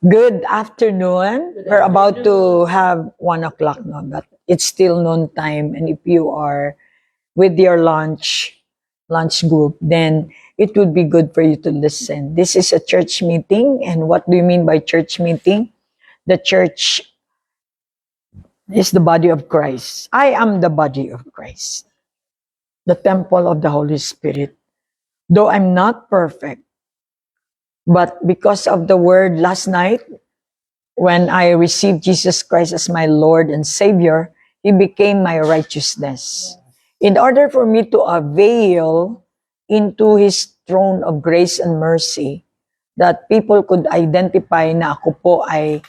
Good afternoon. We're about to have 1 o'clock now, but it's still noon time. And if you are with your lunch group, then it would be good for you to listen. This is a church meeting. And what do you mean by church meeting? The church is the body of Christ. I am the body of Christ, the temple of the Holy Spirit. Though I'm not perfect, but because of the word last night, when I received Jesus Christ as my Lord and Savior, He became my righteousness. In order for me to avail into His throne of grace and mercy, that people could identify na ako po ay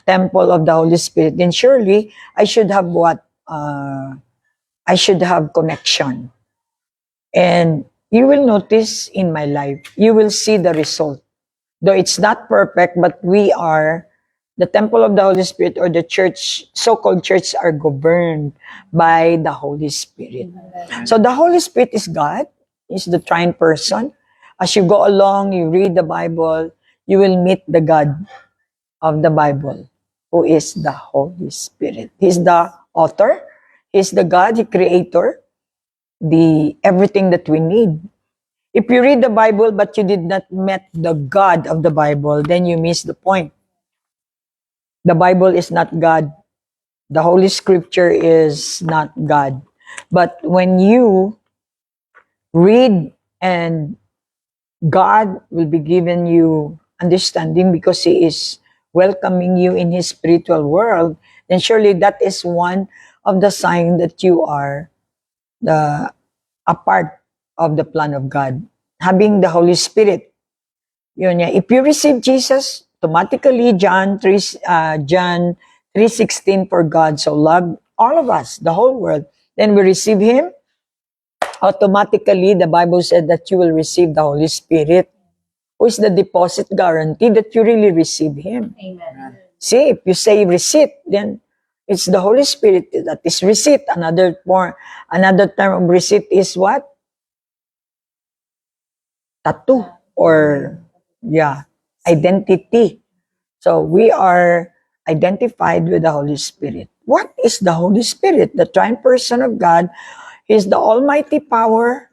temple of the Holy Spirit, then surely I should have what? I should have connection. And you will notice in my life, you will see the result. Though it's not perfect, but we are the temple of the Holy Spirit, or the church, so-called church, are governed by the Holy Spirit. So the Holy Spirit is God, is the trine person. As you go along, you read the Bible, you will meet the God of the Bible, who is the Holy Spirit. He's the author, He's the God, the creator, the everything that we need. If you read the Bible but you did not meet the God of the Bible, then you miss the point. The Bible is not God. The Holy Scripture is not God. But when you read, and God will be giving you understanding because He is welcoming you in His spiritual world, then surely that is one of the signs that you are a part of the plan of God. Having the Holy Spirit. Yun yan. If you receive Jesus, automatically John 3:16, for God so loved all of us, the whole world. Then we receive Him. Automatically, the Bible said that you will receive the Holy Spirit, who is the deposit guarantee that you really receive Him. Amen. See, if you say receipt, then it's the Holy Spirit that is receipt. Another term of receipt is what? Tattoo, or identity. So we are identified with the Holy Spirit. What is the Holy Spirit? The trine person of God is the almighty power,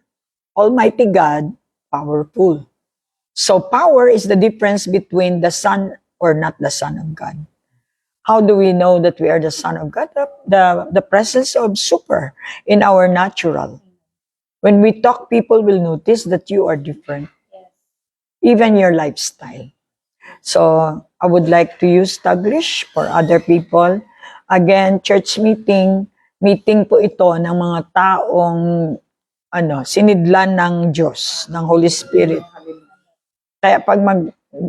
almighty God, powerful. So power is the difference between the Son or not the Son of God. How do we know that we are the Son of God? The presence of super in our natural. When we talk, people will notice that you are different. Even your lifestyle. So I would like to use Taglish for other people. Again, church meeting po ito ng mga taong sinidlan ng Diyos, ng Holy Spirit. Kaya pag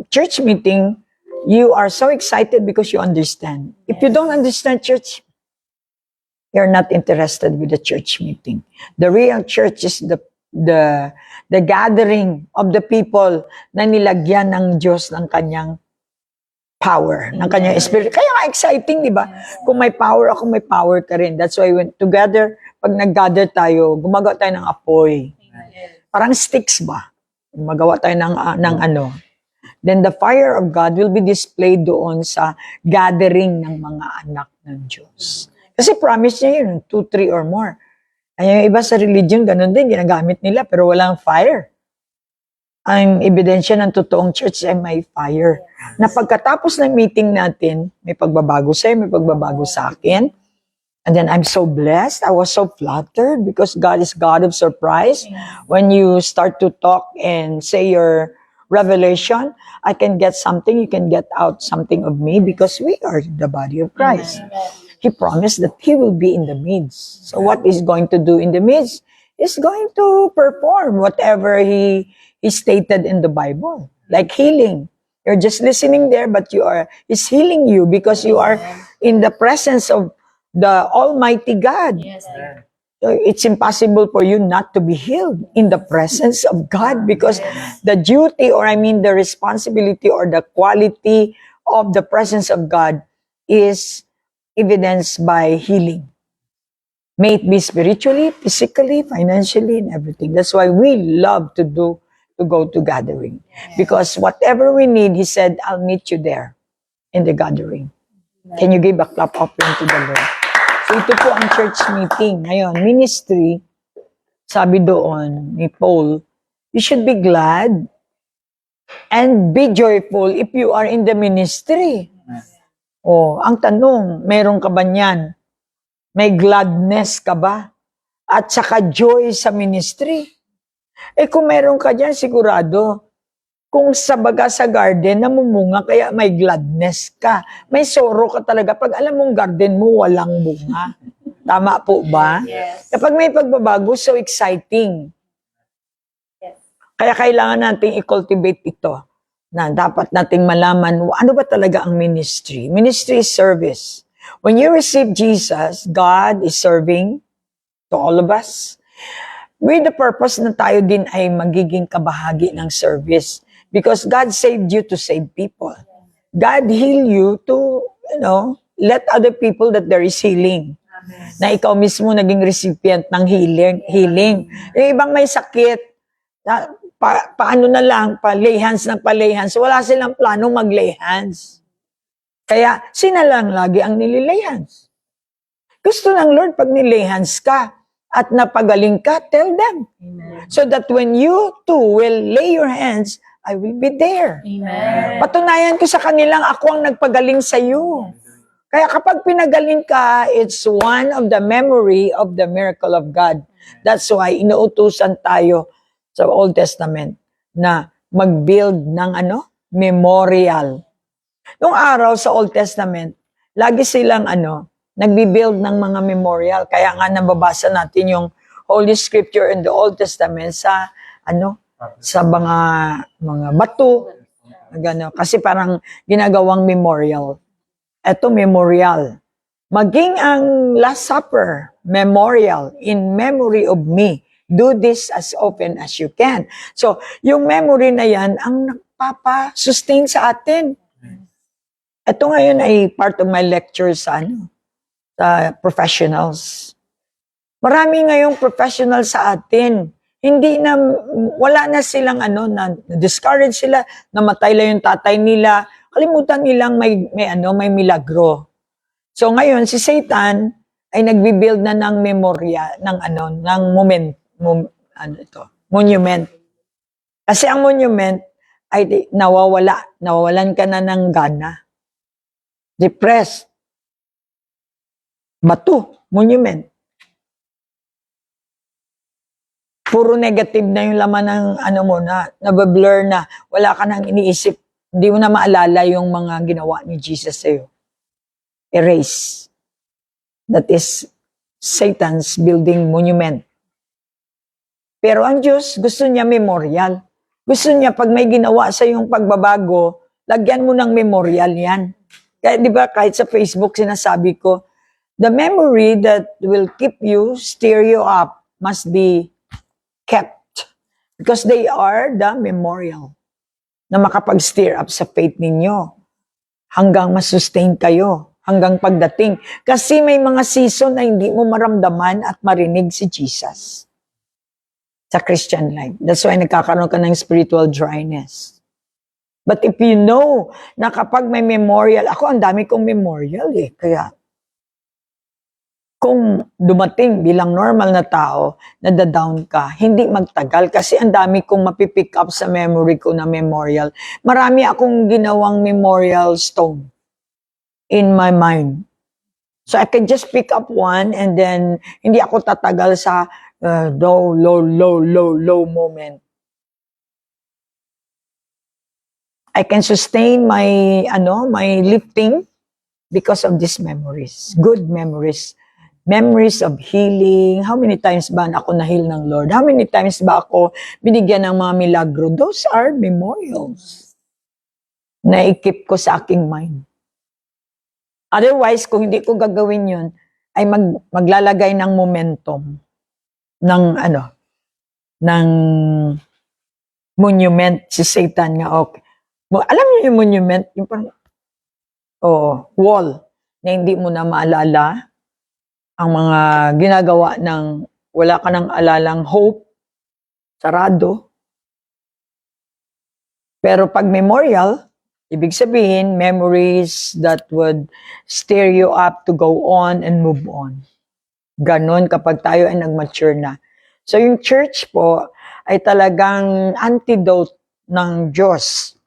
church meeting, you are so excited because you understand. If you don't understand church, you're not interested with the church meeting. The real church is the gathering of the people na nilagyan ng Diyos ng kanyang power, ng kanyang spirit. Kaya nga exciting, di ba? Kung may power ako, may power ka rin. That's why when together, pag nag-gather tayo, gumagawa tayo ng apoy. Parang sticks ba? Magawa tayo ng ano. Then the fire of God will be displayed doon sa gathering ng mga anak ng Diyos. Kasi promise niya yun, 2, 3 or more. Ay, yung iba sa religion, ganun din, ginagamit nila, pero walang fire. Ang ebidensya ng totoong church ay may fire. Na pagkatapos ng meeting natin, may pagbabago sa'yo, may pagbabago sa akin. And then I'm so blessed. I was so flattered because God is God of surprise. When you start to talk and say your revelation, I can get something, you can get out something of me because we are the body of Christ. He promised that He will be in the midst. So what He's going to do in the midst? He's going to perform whatever He stated in the Bible. Like healing. You're just listening there, but He's healing you because you are in the presence of the Almighty God. Yes. So it's impossible for you not to be healed in the presence of God because the duty, or the responsibility or the quality of the presence of God is evidenced by healing. May it be spiritually, physically, financially, and everything. That's why we love to do to go to gathering. Because whatever we need, He said, I'll meet you there in the gathering. Can you give a clap offering to the Lord? So ito po ang church meeting. Ngayon, ministry, sabi doon ni Paul, you should be glad and be joyful if you are in the ministry. Oh, ang tanong, meron ka ba niyan? May gladness ka ba? At saka joy sa ministry? Eh kung meron ka dyan, sigurado, kung sa baga sa garden, namumunga, kaya may gladness ka. May sorrow ka talaga. Pag alam mong garden mo, walang bunga. Tama po ba? Yes. Kapag may pagbabago, so exciting. Yes. Kaya kailangan nating i-cultivate ito na dapat nating malaman ano ba talaga ang ministry. Ministry is service. When you receive Jesus, God is serving to all of us with the purpose na tayo din ay magiging kabahagi ng service. Because God saved you to save people. God heal you to, let other people that there is healing. Amen. Na ikaw mismo naging recipient ng healing. Yung ibang may sakit, paano na lang, pa-lay hands ng pa-lay hands. Wala silang planong mag-lay hands. Kaya, sina lang lagi ang nililay hands. Gusto ng Lord, pag nilay hands ka, at napagaling ka, tell them. Amen. So that when you too will lay your hands, I will be there. Amen. Patunayan ko sa kanilang ako ang nagpagaling sa iyo. Kaya kapag pinagaling ka, it's one of the memory of the miracle of God. That's why inuutusan tayo sa Old Testament na mag-build ng memorial. Nung araw sa Old Testament, lagi silang nagbi-build ng mga memorial. Kaya nga nababasa natin yung Holy Scripture in the Old Testament sa sa mga bato, kasi parang ginagawang memorial. Ito memorial. Maging ang Last Supper, memorial, in memory of me. Do this as often as you can. So, yung memory na yan ang nagpapa-sustain sa atin. Ito ngayon ay part of my lecture sa sa professionals. Marami ngayong professional sa atin. Wala na silang na-discourage sila, namatay lang yung tatay nila, kalimutan nilang may milagro. So ngayon, si Satan ay nagbi-build na ng memorya, ng monument. Kasi ang monument ay nawawalan ka na ng gana. Depressed. Bato, monument. Puro negative na yung laman ng nabablur na, wala ka nang iniisip, hindi mo na maalala yung mga ginawa ni Jesus sa'yo. Erase. That is Satan's building monument. Pero ang Diyos, gusto niya memorial. Gusto niya pag may ginawa sa yung pagbabago, lagyan mo ng memorial yan. Kaya di ba kahit sa Facebook sinasabi ko, the memory that will keep you, steer you up, must be kept. Because they are the memorial na makapag-steer up sa faith ninyo hanggang masustain kayo, hanggang pagdating. Kasi may mga season na hindi mo maramdaman at marinig si Jesus sa Christian life. That's why nagkakaroon ka ng spiritual dryness. But if you know na kapag may memorial, ako ang dami kong memorial kaya kung dumating bilang normal na tao, nadadown ka, hindi magtagal kasi ang dami kong mapipick up sa memory ko na memorial. Marami akong ginawang memorial stone in my mind. So I can just pick up one and then hindi ako tatagal sa low moment. I can sustain my lifting because of these memories, good memories. Memories of healing. How many times ba ako na-heal ng Lord? How many times ba ako binigyan ng mga milagro? Those are memorials na i-keep ko sa aking mind. Otherwise, kung hindi ko gagawin yun, ay maglalagay ng momentum ng ng monument si Satan nga. Okay. Alam niyo yung monument? Yung parang, wall na hindi mo na maalala ang mga ginagawa ng wala ka nang alalang hope, sarado. Pero pag memorial, ibig sabihin, memories that would stir you up to go on and move on. Ganon kapag tayo ay nag-mature na. So yung church po ay talagang antidote ng Diyos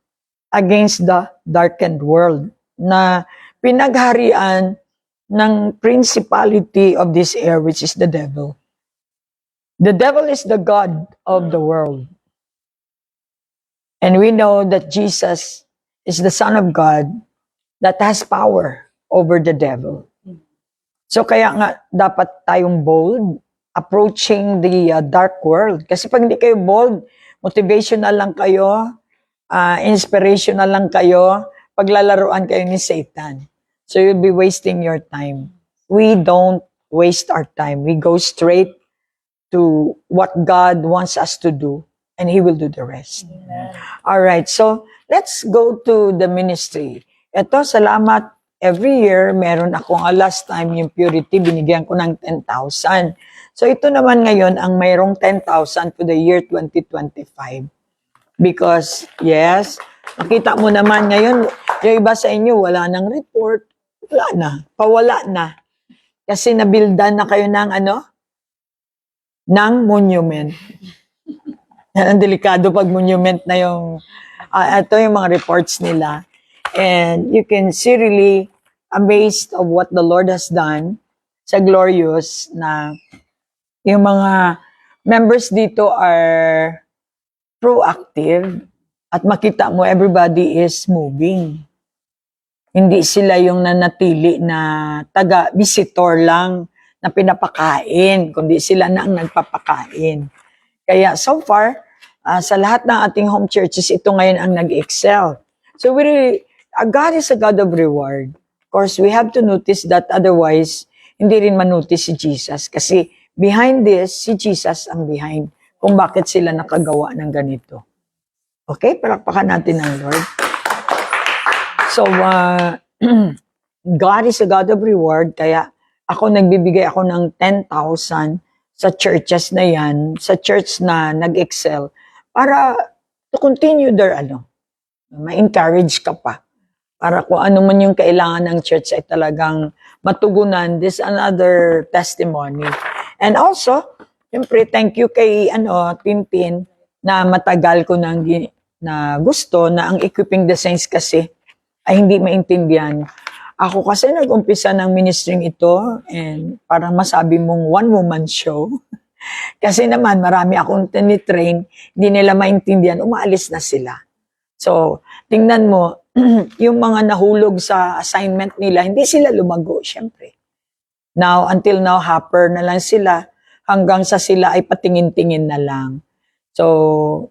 against the darkened world na pinagharian ng principality of this air, which is the devil. The devil is the God of the world. And we know that Jesus is the Son of God that has power over the devil. So kaya nga dapat tayong bold approaching the dark world. Kasi pag hindi kayo bold, motivational lang kayo, inspirational lang kayo, paglalaruan kayo ni Satan. So you'll be wasting your time. We don't waste our time. We go straight to what God wants us to do, and He will do the rest. All right, so let's go to the ministry. Ito, salamat. Every year, meron akong last time yung purity, binigyan ko ng 10,000. So ito naman ngayon, ang mayroong 10,000 for the year 2025. Because, yes, nakita mo naman ngayon, yung iba sa inyo, wala nang report. Wala na, pawala na. Kasi nabildan na kayo ng ng monument. Yan ang delikado pag monument na yung, ito yung mga reports nila. And you can see really amazed of what the Lord has done sa Glorious na yung mga members dito are proactive at makita mo everybody is moving. Hindi sila yung nanatili na taga-visitor lang na pinapakain, kundi sila na ang nagpapakain. Kaya so far, sa lahat ng ating home churches, ito ngayon ang nag-excel. So we really, God is a God of reward. Of course, we have to notice that otherwise, hindi rin manotice si Jesus. Kasi behind this, si Jesus ang behind kung bakit sila nakagawa ng ganito. Okay, palakpakan natin ang Lord. So, God is a God of reward, kaya nagbibigay ako ng 10,000 sa churches na yan, sa church na nag-excel, para to continue their ma-encourage ka pa. Para kung ano man yung kailangan ng church ay talagang matugunan. This another testimony. And also, siyempre, thank you kay Tintin na matagal ko na gusto na ang equipping the saints kasi ay hindi maintindihan. Ako kasi nag-umpisa ng ministering ito and parang masabi mong one-woman show. Kasi naman marami akong tinitrain, hindi nila maintindihan, umaalis na sila. So, tingnan mo, yung mga nahulog sa assignment nila, hindi sila lumago, syempre. Until now, hopper na lang sila, hanggang sa sila ay patingin-tingin na lang. So,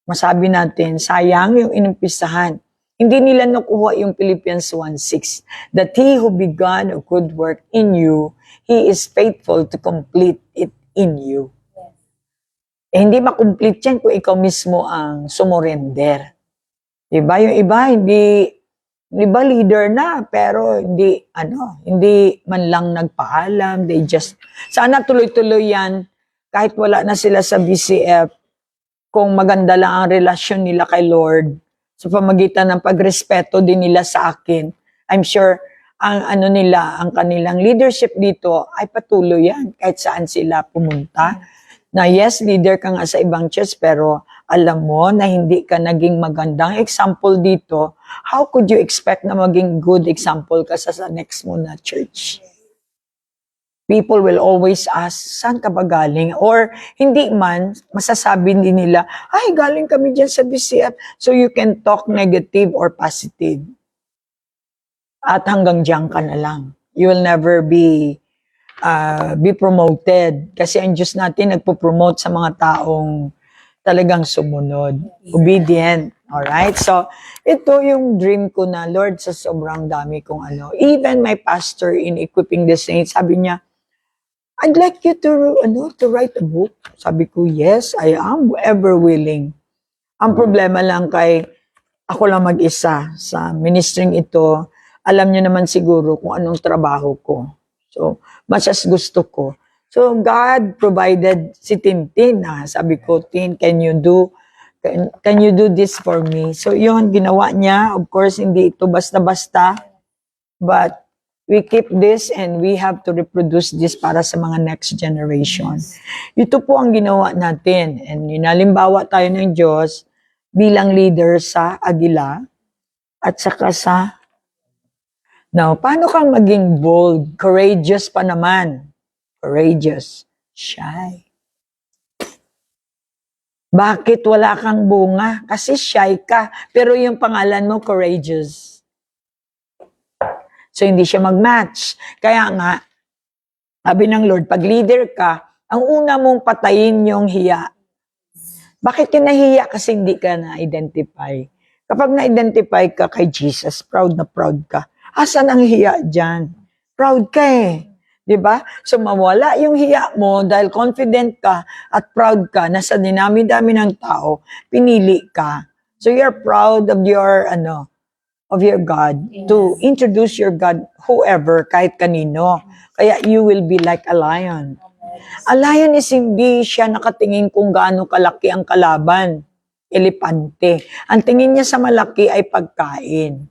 masabi natin, sayang yung inumpisahan. Hindi nila nakuha yung Philippians 1:6, that He who began a good work in you, He is faithful to complete it in you. Hindi makomplete yan kung ikaw mismo ang sumurrender. Diba? Yung iba, hindi leader na, pero hindi man lang nagpaalam. Sana tuloy-tuloy yan, kahit wala na sila sa BCF, kung maganda lang ang relasyon nila kay Lord, sa pamagitan ng pagrespeto din nila sa akin, I'm sure, ang kanilang leadership dito ay patuloy yan, kahit saan sila pumunta. Na yes, leader ka nga sa ibang church, pero alam mo na hindi ka naging magandang example dito, how could you expect na maging good example ka sa next mo na church? People will always ask, saan ka ba galing? Or hindi man, masasabi din nila, ay, galing kami dyan sa BCF. So you can talk negative or positive. At hanggang dyan ka na lang. You will never be promoted. Kasi ang Diyos natin nagpo-promote sa mga taong talagang sumunod. Obedient. Alright? So, ito yung dream ko na, Lord, sa sobrang dami kong Even my pastor in Equipping the Saints, sabi niya, I'd like you to write a book. Sabi ko, yes, I am ever willing. Ang problema lang ako lang mag-isa sa ministering ito. Alam niyo naman siguro kung anong trabaho ko. So, much as gusto ko. So, God provided si Tintin. Sabi ko, Tin, can you do? Can you do this for me? So yun, ginawa niya. Of course, hindi ito basta-basta. But we keep this and we have to reproduce this para sa mga next generation. Ito po ang ginawa natin. And inalimbawa tayo ng Diyos bilang leader sa Agila at saka sa... Now, paano kang maging bold? Courageous pa naman. Courageous. Shy. Bakit wala kang bunga? Kasi shy ka. Pero yung pangalan mo, courageous. So, hindi siya mag-match. Kaya nga, sabi ng Lord, pag leader ka, ang una mong patayin yung hiya. Bakit ka nahiya? Kasi hindi ka na-identify. Kapag na-identify ka kay Jesus, proud na proud ka. Asan ang hiya dyan? Proud ka eh. Diba? So, mawala yung hiya mo dahil confident ka at proud ka na sa dinami-dami ng tao, pinili ka. So, you're proud of your, of your God, to introduce your God, whoever, kahit kanino. Kaya you will be like a lion. A lion is hindi siya nakatingin kung gaano kalaki ang kalaban. Elepante. Ang tingin niya sa malaki ay pagkain.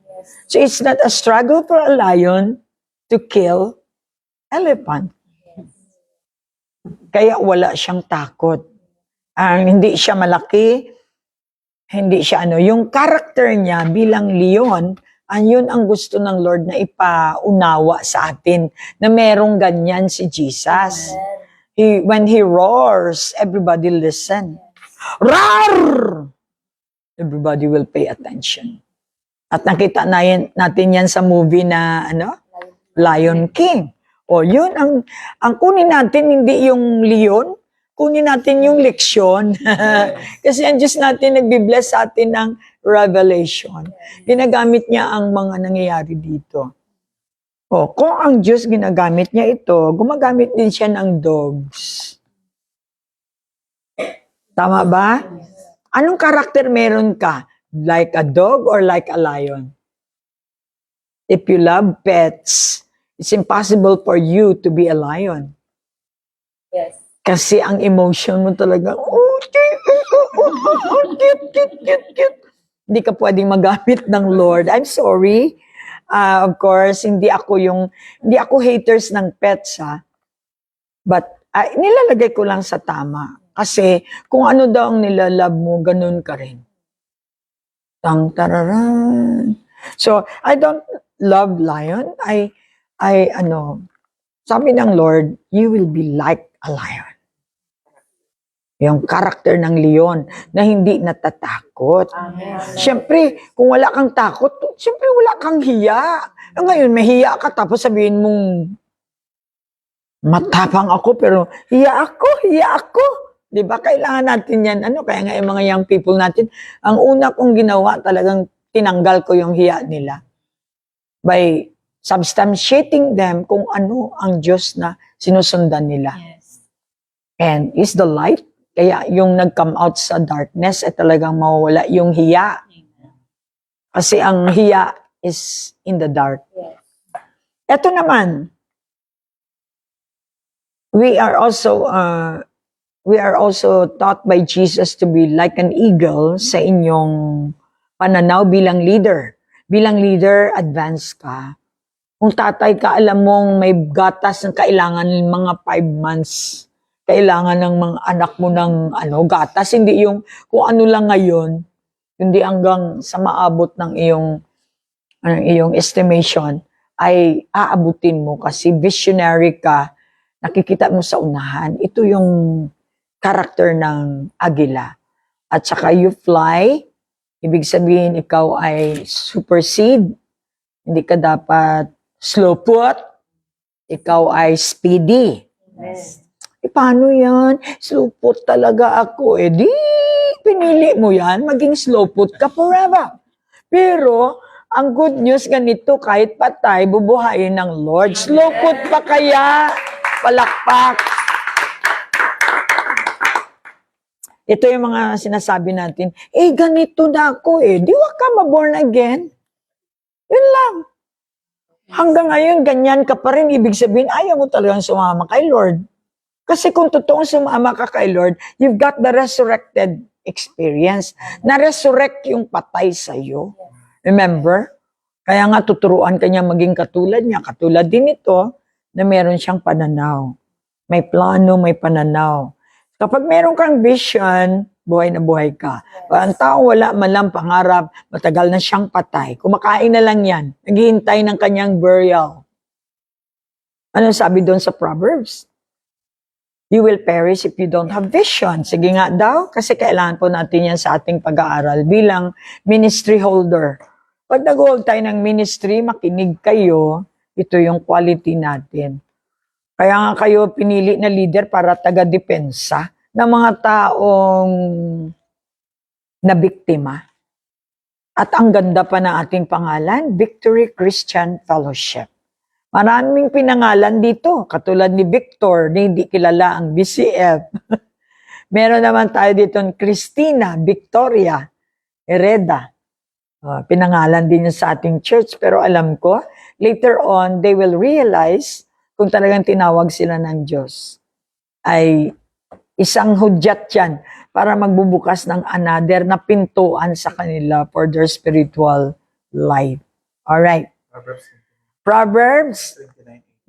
So, it's not a struggle for a lion to kill elephant. Kaya wala siyang takot. Hindi siya malaki, hindi siya yung character niya bilang leon, yun ang gusto ng Lord na ipaunawa sa atin, na merong ganyan si Jesus. When He roars, everybody listen. Roar! Everybody will pay attention. At nakita natin yan sa movie na, Lion King. O yun, ang kunin natin, hindi yung leon, kunin natin yung leksyon. Kasi ang Diyos natin nagbibless sa atin ng revelation. Ginagamit niya ang mga nangyayari dito. O, kung ang Diyos ginagamit niya ito, gumagamit din siya ng dogs. Tama ba? Anong karakter meron ka? Like a dog or like a lion? If you love pets, it's impossible for you to be a lion. Yes. Kasi ang emotion mo talaga, cute. Hindi ka pwedeng magamit ng Lord. I'm sorry. Of course, hindi ako haters ng pets, ha. But, nilalagay ko lang sa tama. Kasi, kung ano daw ang nilalove mo, ganun ka rin. Tang-tararan. So, I don't love lion. Sabi ng Lord, you will be like a lion. Yung karakter ng leon na hindi natatakot. Amen. Siyempre, kung wala kang takot, siyempre wala kang hiya. Ngayon, may hiya ka tapos sabihin mong matapang ako pero hiya ako. Diba? Kailangan natin yan. Kaya nga yung mga young people natin, ang una kong ginawa talagang tinanggal ko yung hiya nila. By substantiating them kung ano ang Diyos na sinusundan nila. Yes. And is the light. Kaya yung nag-come out sa darkness ay talagang mawawala yung hiya. Kasi ang hiya is in the dark. Yes. Ito naman, we are also taught by Jesus to be like an eagle sa inyong pananaw bilang leader. Bilang leader, advance ka. Kung tatay ka, alam mong may gatas na kailangan mga 5 months. Kailangan ng mga anak mo ng gatas. Hindi yung kung ano lang ngayon, hindi hanggang sa maabot ng iyong estimation, ay aabutin mo kasi visionary ka, nakikita mo sa unahan. Ito yung character ng agila. At saka you fly, ibig sabihin ikaw ay supersede, hindi ka dapat slow put, ikaw ay speedy. Yes. Paano yan? Slow put talaga ako. Di, pinili mo yan, maging slow put ka forever. Pero, ang good news ganito, kahit patay, bubuhayin ng Lord. Slow put pa kaya? Palakpak. Ito yung mga sinasabi natin, ganito na ako di wag ka ma-born again. Yun lang. Hanggang ngayon, ganyan ka pa rin. Ibig sabihin, ayaw mo talagang sumama kay Lord. Kasi kung totoong sumama ka kay Lord, you've got the resurrected experience. Na-resurrect yung patay sa'yo. Remember? Kaya nga tuturuan ka niya maging katulad niya. Katulad din ito na meron siyang pananaw. May plano, may pananaw. Kapag meron kang vision, buhay na buhay ka. Ang tao wala man lang pangarap, matagal na siyang patay. Kumakain na lang yan. Naghihintay ng kanyang burial. Ano sabi doon sa Proverbs? You will perish if you don't have vision. Sige nga daw, kasi kailangan po natin yan sa ating pag-aaral bilang ministry holder. Pag nag-hold tayo ng ministry, makinig kayo, ito yung quality natin. Kaya nga kayo pinili na leader para taga-depensa ng mga taong nabiktima. At ang ganda pa ng ating pangalan, Victory Christian Fellowship. Maraming pinangalan dito, katulad ni Victor, na hindi kilala ang BCF. Meron naman tayo dito Christina, Victoria, Hereda. Pinangalan din yun sa ating church, pero alam ko, later on, they will realize kung talagang tinawag sila ng Diyos. Ay isang hudyat yan para magbubukas ng another na pintuan sa kanila for their spiritual life. Alright. Proverbs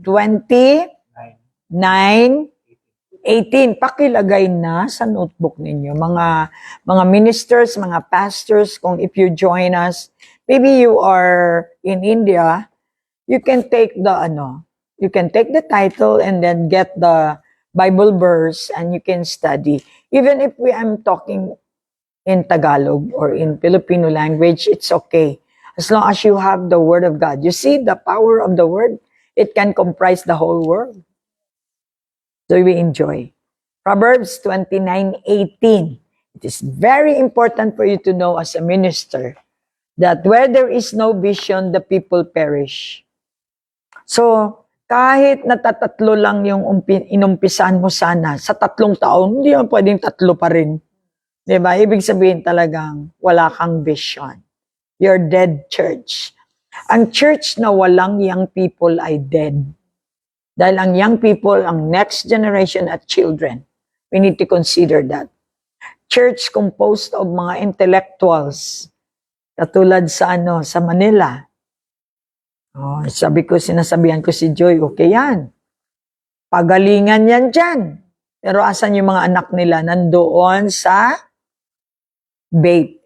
29:18. Pakilagay na sa notebook ninyo. Mga ministers, mga pastors, kung if you join us, maybe you are in India, you can take the title and then get the Bible verse and you can study. Even if I'm talking in Tagalog or in Filipino language, it's okay. As long as you have the Word of God. You see the power of the Word? It can comprise the whole world. So we enjoy. Proverbs 29:18. It is very important for you to know as a minister that where there is no vision, the people perish. So, kahit natatatlo lang yung inumpisan mo sana, sa 3 taon, hindi mo pwedeng 3 pa rin. Diba? Ibig sabihin talagang wala kang vision. You're dead church. Ang church na walang young people ay dead. Dahil ang young people, ang next generation at children, we need to consider that. Church composed of mga intellectuals, katulad sa Manila. Sinasabihan ko si Joy, okay yan. Pagalingan yan dyan. Pero asan yung mga anak nila? Nandoon sa Bape.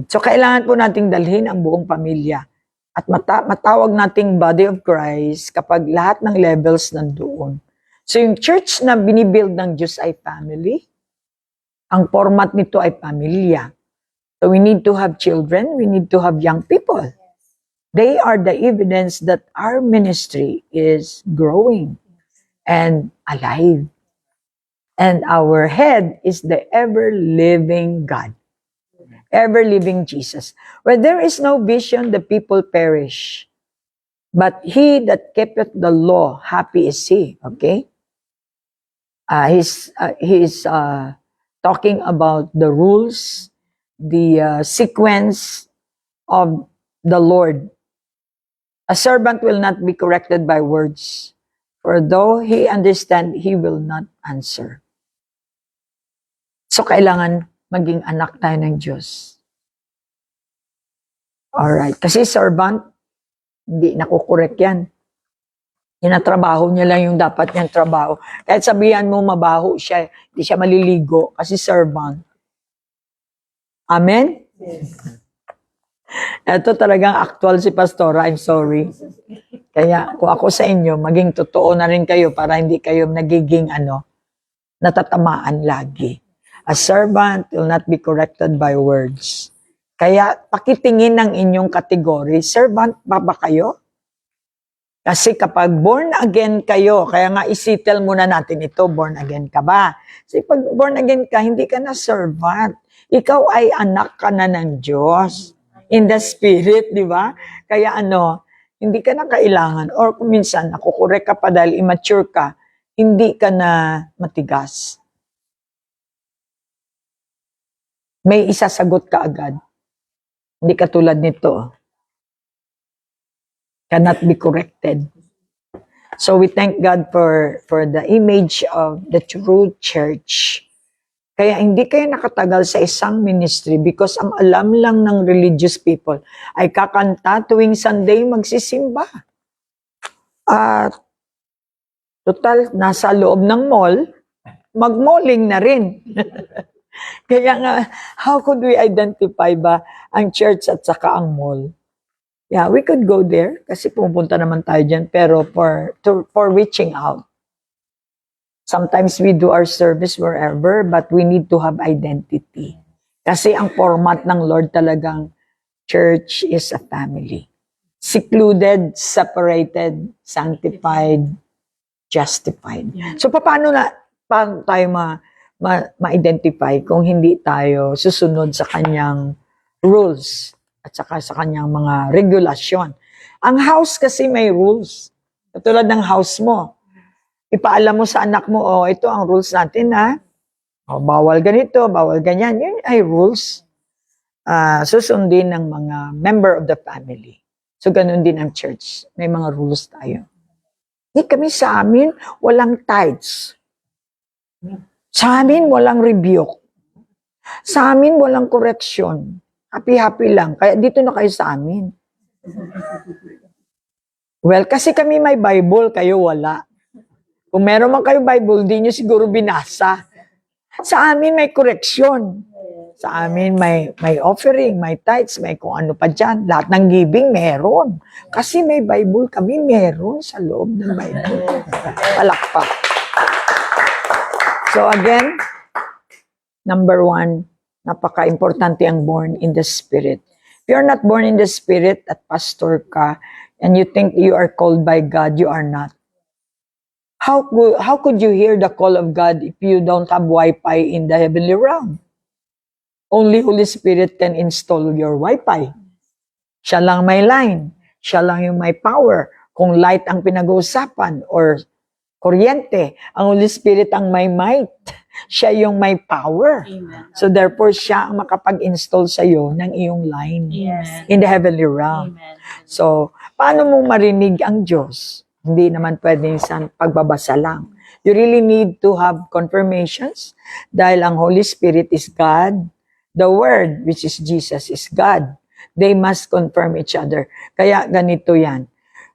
So, kailangan po nating dalhin ang buong pamilya. At matawag nating body of Christ kapag lahat ng levels nandoon. So, yung church na binibuild ng Diyos ay family. Ang format nito ay pamilya. So, we need to have children. We need to have young people. They are the evidence that our ministry is growing and alive. And our head is the ever-living God. Ever-living Jesus. Where there is no vision, the people perish. But he that keepeth the law, happy is he. Okay? He's talking about the rules, the sequence of the Lord. A servant will not be corrected by words, for though he understand, he will not answer. So, kailangan maging anak tayo ng Diyos. Alright. Kasi servant, hindi nakukorek yan. Inatrabaho niya lang yung dapat niyang trabaho. Kahit sabihan mo mabaho siya, hindi siya maliligo kasi servant. Amen? Yes. Ito talagang actual si Pastora, I'm sorry. Kaya kung ako sa inyo, maging totoo na rin kayo para hindi kayo nagiging natatamaan lagi. A servant will not be corrected by words. Kaya pakitingin ng inyong kategory, servant ba kayo? Kasi kapag born again kayo, kaya nga isettle muna natin ito, born again ka ba? Kasi pag born again ka, hindi ka na servant. Ikaw ay anak ka na ng Diyos. In the spirit, di ba? Kaya hindi ka na kailangan. Or kung minsan, nakukorek ka pa dahil immature ka, hindi ka na matigas. May isasagot ka agad. Hindi katulad nito. Cannot be corrected. So we thank God for the image of the true church. Kaya hindi kayo nakatagal sa isang ministry because ang alam lang ng religious people ay kakanta tuwing Sunday magsisimba. At total, nasa loob ng mall, mag-malling na rin. Kaya nga, how could we identify ba ang church at saka ang mall? Yeah, we could go there kasi pumunta naman tayo dyan, pero for reaching out. Sometimes we do our service wherever, but we need to have identity. Kasi ang format ng Lord talagang church is a family. Secluded, separated, sanctified, justified. So paano tayo ma-identify kung hindi tayo susunod sa kanyang rules at saka sa kanyang mga regulasyon? Ang house kasi may rules. Katulad ng house mo. Ipaalam mo sa anak mo, oh, ito ang rules natin, ha? Oh, bawal ganito, bawal ganyan. Yun ay rules. Susundin ng mga member of the family. So, ganun din ang church. May mga rules tayo. Kami sa amin, walang tithes. Sa amin, walang rebuke. Sa amin, walang correction. Happy-happy lang. Kaya dito na kayo sa amin. Well, kasi kami may Bible, kayo wala. Kung meron man kayo Bible, di nyo siguro binasa. Sa amin may correction. Sa amin may offering, may tithes, may kung ano pa dyan. Lahat ng giving meron. Kasi may Bible kami, meron sa loob ng Bible. Palakpak. So again, number 1, napaka-importante ang born in the Spirit. If you're not born in the Spirit at pastor ka, and you think you are called by God, you are not. How could you hear the call of God if you don't have Wi-Fi in the heavenly realm? Only Holy Spirit can install your Wi-Fi. Siya lang may line. Siya lang yung may power. Kung light ang pinag-uusapan or kuryente, ang Holy Spirit ang may might. Siya yung may power. Amen. So therefore, siya ang makapag-install sa iyo ng iyong line in the heavenly realm. Amen. So, paano mo marinig ang Diyos? Hindi naman pwedeng sa pagbabasa lang. You really need to have confirmations dahil ang Holy Spirit is God. The Word, which is Jesus, is God. They must confirm each other. Kaya ganito yan.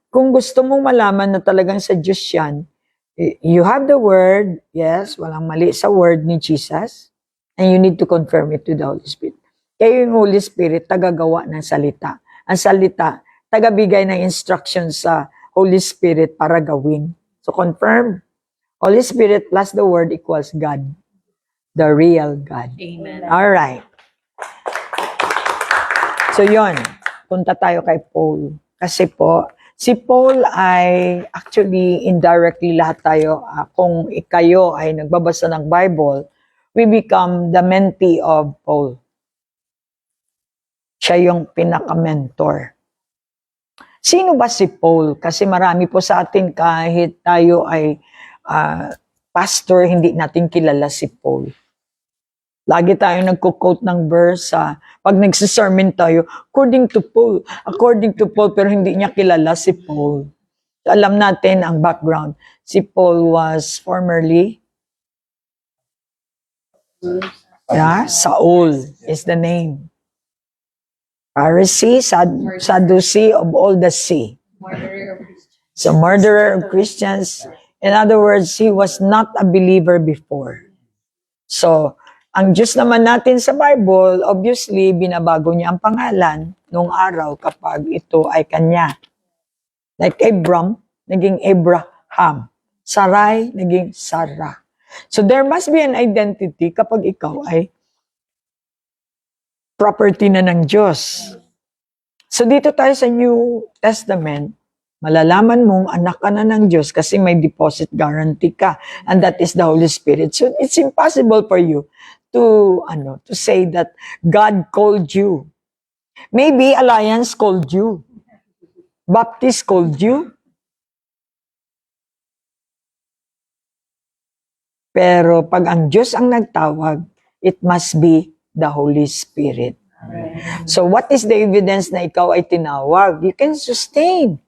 Kung gusto mong malaman na talagang sa Diyos yan, you have the Word, yes, walang mali sa Word ni Jesus, and you need to confirm it to the Holy Spirit. Kaya yung Holy Spirit, tagagawa ng salita. Ang salita, tagabigay ng instructions sa Holy Spirit para gawin. So confirm. Holy Spirit plus the Word equals God. The real God. Amen. Alright. So yon, punta tayo kay Paul. Kasi po, si Paul ay actually indirectly lahat tayo, kung kayo ay nagbabasa ng Bible, we become the mentee of Paul. Siya yung pinaka-mentor. Sino ba si Paul? Kasi marami po sa atin kahit tayo ay pastor, hindi natin kilala si Paul. Lagi tayo nagko-quote ng verse pag nagsisermon tayo, according to Paul, pero hindi niya kilala si Paul. So, alam natin ang background. Si Paul was formerly, Saul is the name. Pharisee, Sadducee of all the sea. Murderer of Christians. So, murderer of Christians. In other words, he was not a believer before. So, ang Diyos naman natin sa Bible, obviously, binabago niya ang pangalan noong araw kapag ito ay kanya. Like Abram, naging Abraham. Sarai, naging Sarah. So, there must be an identity kapag ikaw ay property na ng Diyos. So dito tayo sa New Testament, malalaman mong anak ka na ng Diyos kasi may deposit guarantee ka, and that is the Holy Spirit. So it's impossible for you to say that God called you. Maybe Alliance called you. Baptist called you. Pero pag ang Diyos ang nagtawag, it must be the Holy Spirit. Amen. So what is the evidence na ikaw ay tinawag? You can sustain.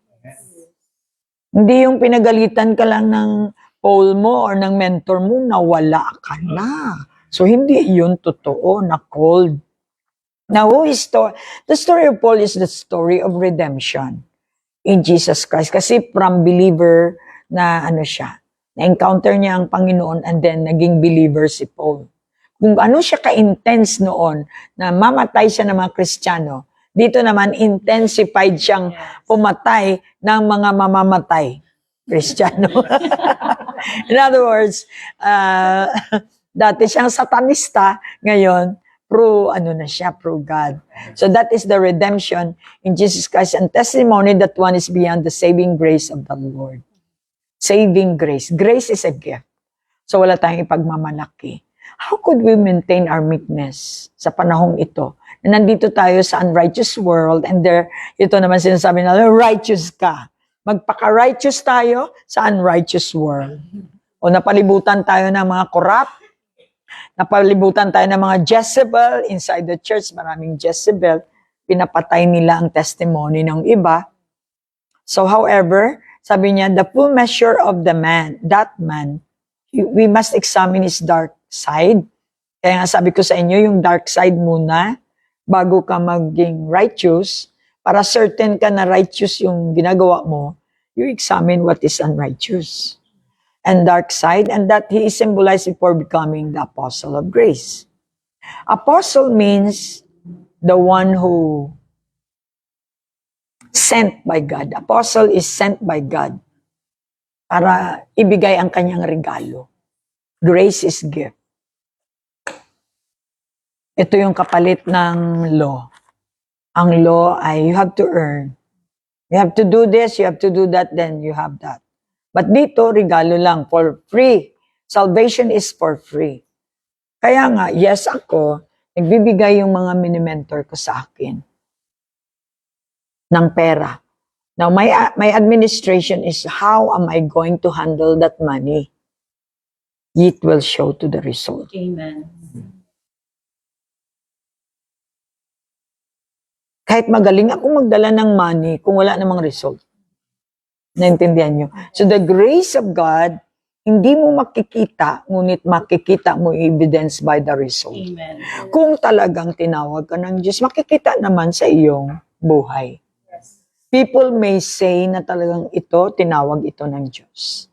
Hindi yung pinagalitan ka lang ng Paul mo or ng mentor mo, nawala ka na. So, hindi yun totoo na cold. Now, the story of Paul is the story of redemption in Jesus Christ. Kasi from believer na siya, na-encounter niya ang Panginoon and then naging believer si Paul. Kung ano siya ka-intense noon na mamatay siya ng mga Kristiyano, dito naman intensified siyang pumatay ng mga mamamatay Kristiyano. In other words, dati siyang satanista, ngayon, pro God. So that is the redemption in Jesus Christ and testimony that one is beyond the saving grace of the Lord. Saving grace. Grace is a gift. So wala tayong ipagmamalaki. How could we maintain our meekness sa panahong ito? Na nandito tayo sa unrighteous world and ito naman sinasabi na, righteous ka. Magpaka-righteous tayo sa unrighteous world. O napalibutan tayo ng mga corrupt, napalibutan tayo ng mga Jezebel inside the church, maraming Jezebel, pinapatay nila ang testimony ng iba. So however, sabi niya, the full measure of that man, we must examine his dark side. Kaya nga sabi ko sa inyo, yung dark side muna, bago ka maging righteous, para certain ka na righteous yung ginagawa mo, you examine what is unrighteous and dark side, and that he is symbolized before becoming the apostle of grace. Apostle means the one who sent by God. Apostle is sent by God para ibigay ang kanyang regalo. Grace is gift. Ito yung kapalit ng law. Ang law ay you have to earn. You have to do this, you have to do that, then you have that. But dito, regalo lang, for free. Salvation is for free. Kaya nga, yes ako, nagbibigay yung mga mini-mentor ko sa akin ng pera. Now, my administration is how am I going to handle that money? It will show to the result. Amen. Kahit magaling ako magdala ng money, kung wala namang result. Naintindihan nyo? So the grace of God, hindi mo makikita, ngunit makikita mo evidence by the result. Amen. Kung talagang tinawag ka ng Diyos, makikita naman sa iyong buhay. Yes. People may say na talagang tinawag ito ng Diyos.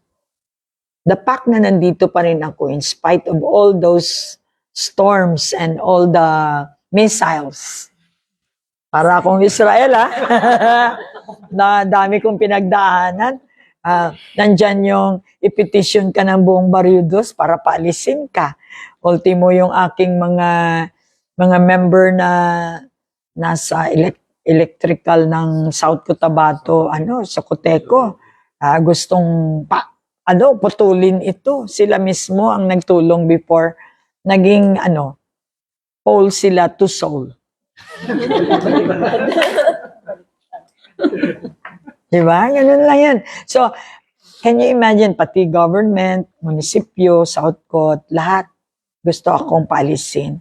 The fact na nandito pa rin ako in spite of all those storms and all the missiles. Para akong Israel, na dami kong pinagdaanan. Nandyan yung ipetition ka ng buong Barrios para paalisin ka. Ultimo yung aking mga member na nasa electrical ng South Cotabato, sa Coteco, gustong putulin ito. Sila mismo ang nagtulong before naging pole sila to soul. Diba? Ganun lang yan. So, can you imagine, pati government, munisipyo, Southcote, lahat gusto akong paalisin.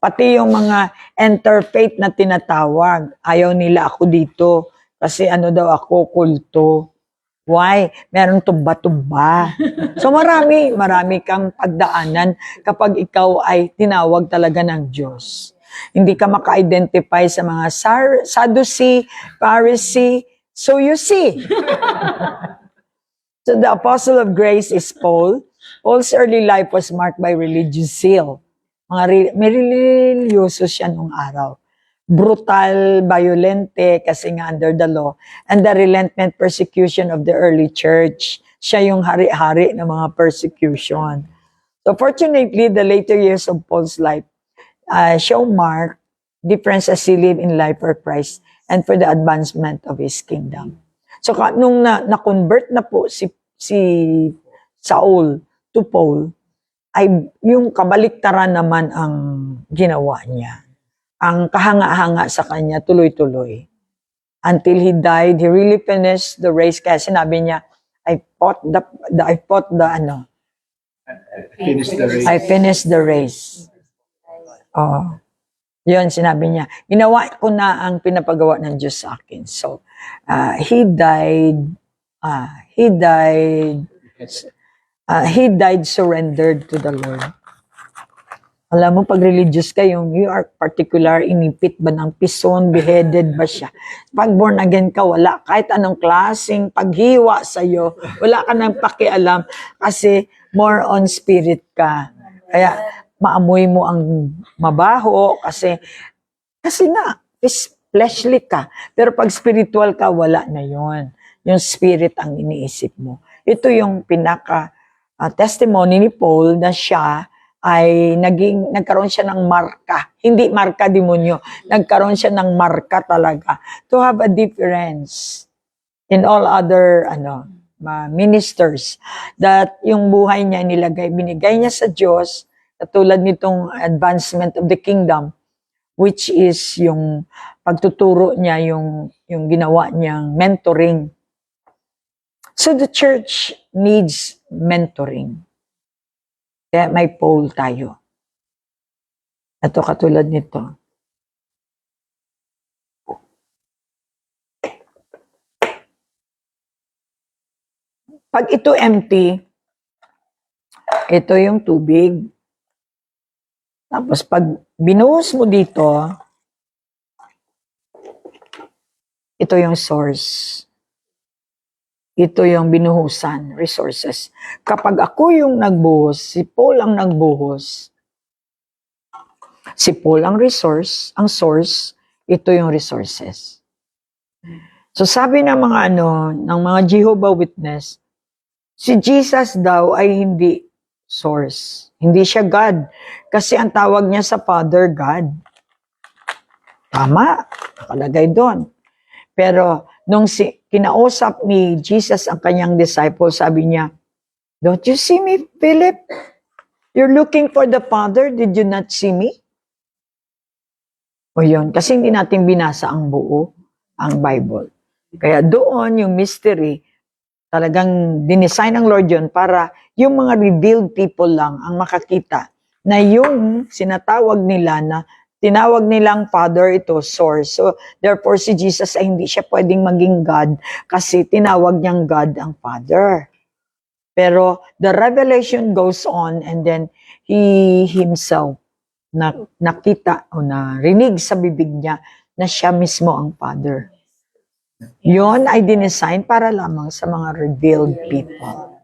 Pati yung mga interfaith na tinatawag, ayaw nila ako dito kasi daw ako, kulto. Why? Meron tumba-tumba. So marami kang pagdaanan kapag ikaw ay tinawag talaga ng Diyos. Hindi ka maka-identify sa mga Sadducee, Pharisee, so you see. So the apostle of grace is Paul. Paul's early life was marked by religious zeal. May religyoso siya nung araw. Brutal, violente, kasi nga under the law. And the relentless persecution of the early church. Siya yung hari-hari ng mga persecution. So fortunately, the later years of Paul's life show mark difference as he lived in life for Christ and for the advancement of his kingdom. So nung na-convert na po si Saul to Paul, ay yung kabaliktaran naman ang ginawa niya. Ang kahanga-hanga sa kanya tuloy-tuloy. Until he died, he really finished the race. Kaya sinabi niya, I finished the race. Oh. Yun, sinabi niya. Ginawa ko na ang pinapagawa ng Diyos sa akin. So, he died surrendered to the Lord. Alam mo, pag religious kayo, you are particular, inipit ba ng pison, beheaded ba siya? Pag born again ka, wala. Kahit anong klaseng paghiwa sa'yo, wala ka nang pakialam kasi more on spirit ka. Kaya maamoy mo ang mabaho kasi nga, fleshly ka. Pero pag spiritual ka, wala na yon. Yung spirit ang iniisip mo. Ito yung pinaka testimony ni Paul na siya ay nagkaroon siya ng marka. Hindi marka demonyo. Nagkaroon siya ng marka talaga. To have a difference in all other ministers. That yung buhay niya binigay niya sa Diyos, katulad nitong advancement of the kingdom, which is yung pagtuturo niya, yung ginawa niyang mentoring. So the church needs mentoring. Kaya may Paul tayo. Ito katulad nito. Pag ito empty, ito yung tubig. Tapos pag binuhos mo dito, ito yung source. Ito yung binuhusan, resources. Kapag ako yung nagbuhos, si Paul ang nagbuhos, si Paul ang resource, ang source, ito yung resources. So sabi ng mga Jehovah Witness, si Jesus daw ay hindi source. Hindi siya God. Kasi ang tawag niya sa Father, God. Tama, nakalagay doon. Pero nung kinausap ni Jesus ang kanyang disciple, sabi niya, "Don't you see me, Philip? You're looking for the Father. Did you not see me?" O yun, kasi hindi natin binasa ang buo, ang Bible. Kaya doon yung mystery, talagang dinesign ng Lord yun para yung mga revealed people lang ang makakita na yung sinatawag nila na tinawag nilang Father, ito, source. So, therefore, si Jesus ay hindi siya pwedeng maging God kasi tinawag niyang God ang Father. Pero, the revelation goes on and then, He Himself nakita o narinig sa bibig niya na siya mismo ang Father. Yon ay dinesign para lamang sa mga revealed people.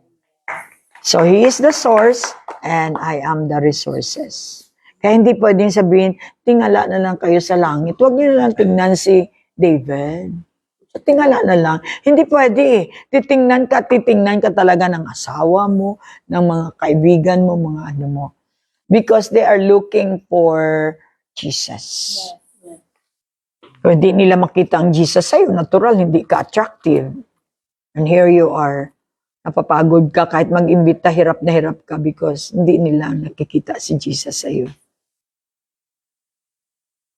So, He is the source and I am the resources. Kaya hindi pwedeng sabihin, tingala na lang kayo sa langit. Huwag niyo na lang tingnan si David. Tingala na lang. Hindi pwede. Titingnan ka talaga ng asawa mo, ng mga kaibigan mo, mga ano mo. Because they are looking for Jesus. Kung hindi nila makita ang Jesus sa'yo, natural, hindi ka attractive. And here you are. Napapagod ka kahit mag-imbita, hirap na hirap ka because hindi nila nakikita si Jesus sa'yo.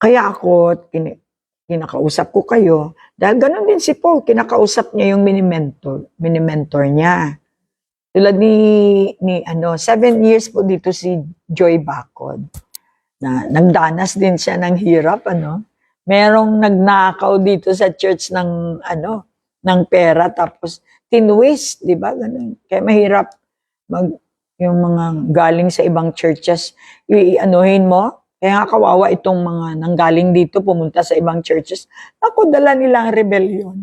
Kaya ako, kinakausap ko kayo, dahil ganun din si Paul, kinakausap niya yung mini-mentor niya. Tulad ni 7 years po dito si Joy Bacod, na nagdanas din siya ng hirap, Merong nagnakaw dito sa church ng pera, tapos tinwist, di ba? Ganun. Kaya mahirap yung mga galing sa ibang churches, ianuhin mo. Kaya nga kawawa itong mga nanggaling dito, pumunta sa ibang churches. Ako, dala nila ang rebellion.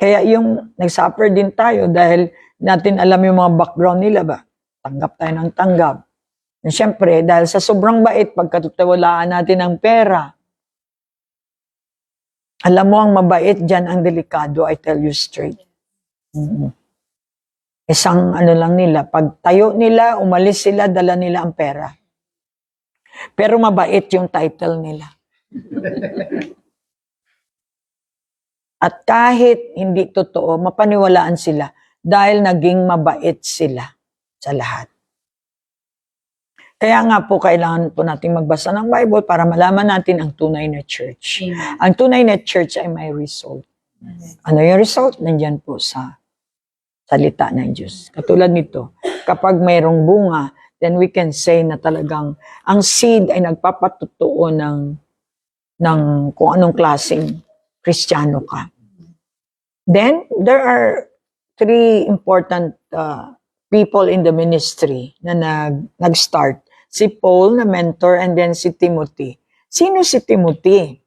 Kaya yung nag-suffer din tayo dahil natin alam yung mga background nila ba? Tanggap tayo ng tanggap. And syempre, dahil sa sobrang bait, pagkatutawalaan natin ng pera, alam mo, ang mabait dyan, ang delikado, I tell you straight. Isang lang nila, pag tayo nila, umalis sila, dala nila ang pera. Pero mabait yung title nila. At kahit hindi totoo, mapaniwalaan sila dahil naging mabait sila sa lahat. Kaya nga po, kailangan po natin magbasa ng Bible para malaman natin ang tunay na church. Amen. Ang tunay na church ay may result. Ano yung result? Nandyan po sa salita ng Diyos. Katulad nito, kapag mayroong bunga, then we can say na talagang ang seed ay nagpapatutuo ng kung anong klaseng Kristiyano ka. Then, there are 3 important people in the ministry na nag-start. Si Paul na mentor and then si Timothy. Sino si Timothy?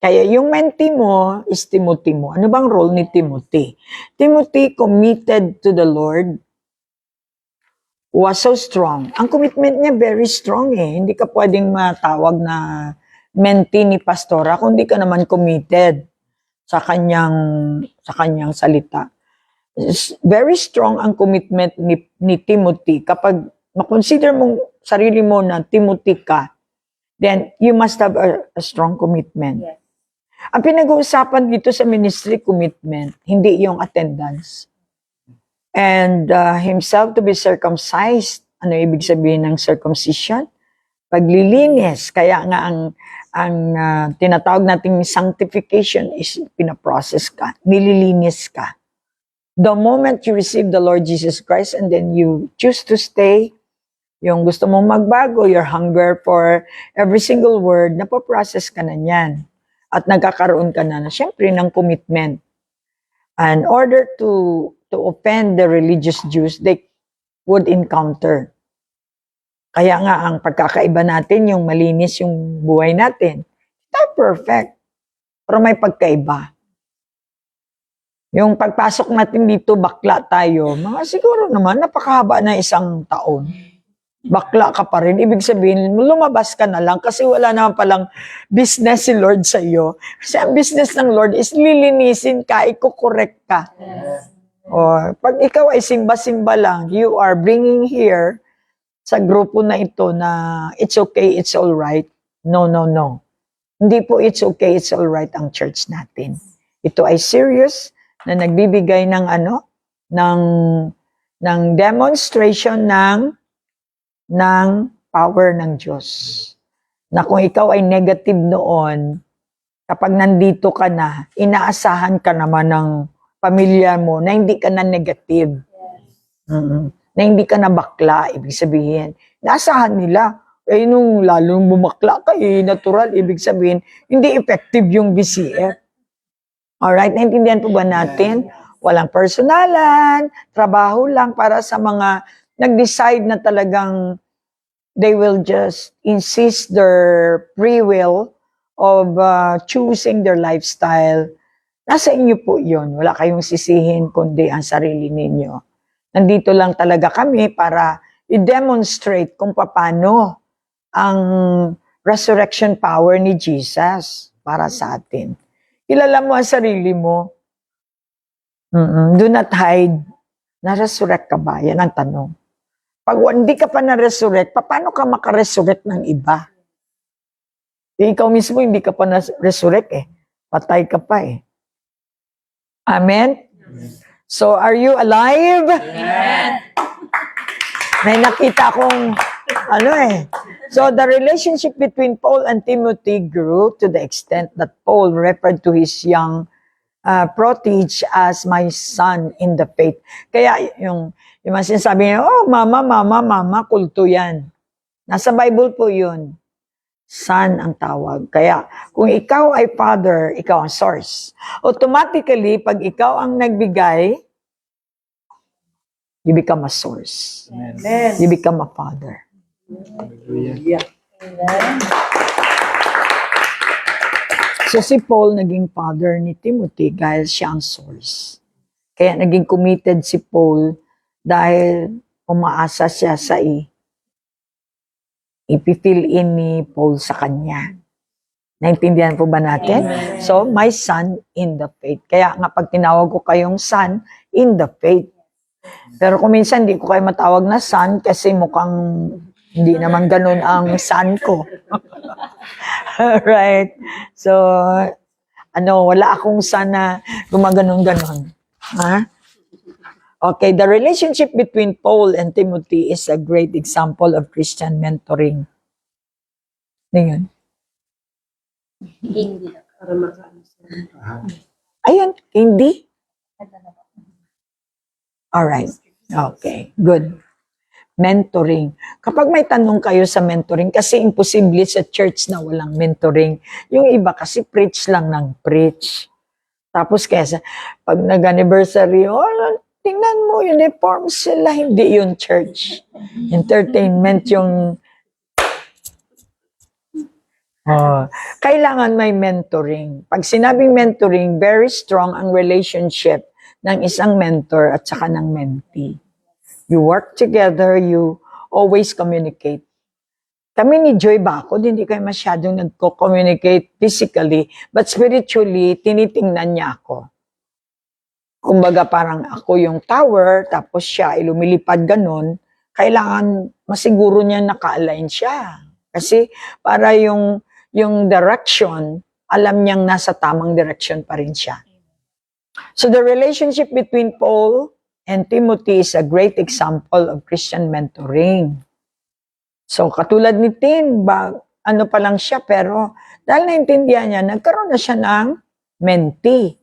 Kaya yung mentee mo is Timothy mo. Ano bang role ni Timothy? Timothy committed to the Lord was so strong. Ang commitment niya very strong eh. Hindi ka pwedeng matawag na mentee ni pastora kung hindi ka naman committed sa kanyang salita. Very strong ang commitment ni Timothy. Kapag makonsider mong sarili mo na Timothy ka, then you must have a strong commitment. Yes. Ang pinag-uusapan dito sa ministry commitment, hindi yung attendance. And himself to be circumcised. Ano ibig sabihin ng circumcision? Paglilinis. Kaya nga ang tinatawag nating sanctification is pinaprocess ka, nililinis ka. The moment you receive the Lord Jesus Christ and then you choose to stay, yung gusto mong magbago, your hunger for every single word, napaprocess ka na yan. At nagkakaroon ka na syempre ng commitment. In order to offend the religious Jews, they would encounter. Kaya nga ang pagkakaiba natin, yung malinis yung buhay natin, not perfect, pero may pagkaiba. Yung pagpasok natin dito, bakla tayo, mga siguro naman, napakahaba na isang taon. Bakla ka pa rin. Ibig sabihin, lumabas ka na lang kasi wala naman palang business si Lord sa iyo. Kasi ang business ng Lord is lilinisin ka, ikukorek ka. Yes. O, pag ikaw ay simba-simba lang, you are bringing here sa grupo na ito na it's okay, it's all right. No, no, no. Hindi po it's okay, it's all right ang church natin. Ito ay serious na nagbibigay ng ng demonstration ng power ng Diyos. Na kung ikaw ay negative noon, kapag nandito ka na, inaasahan ka naman ng pamilya mo na hindi ka na negative. Na hindi ka na bakla, ibig sabihin. Naasahan nila. Eh, nung lalong bumakla ka, natural, ibig sabihin, hindi effective yung BCF. Alright, naintindihan po ba natin? Walang personalan, trabaho lang para sa mga nag-decide na talagang they will just insist their free will of choosing their lifestyle. Nasa inyo po yun. Wala kayong sisihin kundi ang sarili ninyo. Nandito lang talaga kami para i-demonstrate kung paano ang resurrection power ni Jesus para sa atin. Kilala mo ang sarili mo. Do not hide. Na-resurrect ka ba? Yan ang tanong. Pag hindi ka pa na-resurrect, paano ka makaresurrect ng iba? Ikaw mismo hindi ka pa na-resurrect eh. Patay ka pa eh. Amen? So, are you alive? Amen. May nakita akong So, the relationship between Paul and Timothy grew to the extent that Paul referred to his young protege as my son in the faith. Kaya yung sinasabi niya, oh, mama, kulto yan. Nasa Bible po yun. Son ang tawag. Kaya kung ikaw ay father, ikaw ang source. Automatically, pag ikaw ang nagbigay, you become a source. Amen. You become a father. Hallelujah. So si Paul naging father ni Timothy dahil siya ang source. Kaya naging committed si Paul dahil umaasa siya sa ipifill in ni Paul sa kanya. Naintindihan po ba natin? Amen. So, my son in the faith. Kaya nga pag tinawag ko kayong son in the faith. Pero kung minsan hindi ko kayo matawag na son kasi mukhang hindi naman ganun ang son ko. Right? So, wala akong son na gumaganon-ganon. Ha? Okay, the relationship between Paul and Timothy is a great example of Christian mentoring. Ano yun? Hindi na. Para makaano siya. Ayun, hindi. Alright. Okay, good. Mentoring. Kapag may tanong kayo sa mentoring, kasi imposible sa church na walang mentoring. Yung iba kasi preach lang ng preach. Tapos kesa, pag nag-anniversary, tingnan mo, uniform sila. Hindi yung church. Entertainment yung Kailangan may mentoring. Pag sinabing mentoring, very strong ang relationship ng isang mentor at saka ng mentee. You work together, you always communicate. Kami ni Joy Bacod, hindi kayo masyadong nagko-communicate physically, but spiritually, tinitingnan niya ako. Kumbaga parang ako yung tower, tapos siya ay lumilipad ganun, kailangan masiguro niya naka-align siya. Kasi para yung direction, alam niyang nasa tamang direction pa rin siya. So the relationship between Paul and Timothy is a great example of Christian mentoring. So katulad ni Tin, ano pa lang siya, pero dahil naintindihan niya, nagkaroon na siya ng mentee.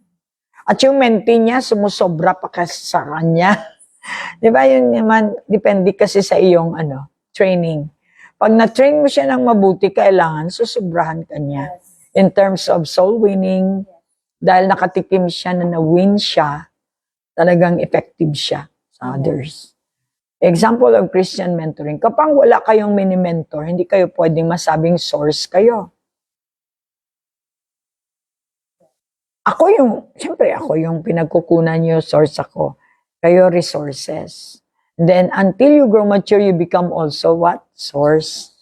At yung mentee niya, sumusobra pa sa kanya. Di ba yun naman, depende kasi sa iyong training. Pag na-train mo siya ng mabuti, kailangan susobrahan ka niya. In terms of soul winning, dahil nakatikim siya na na-win siya, talagang effective siya sa others. Example of Christian mentoring. Kapag wala kayong mini-mentor, hindi kayo pwedeng masabing source kayo. Siyempre ako yung pinagkukunan niyo, source ako. Kayo resources. Then, until you grow mature, you become also what? Source.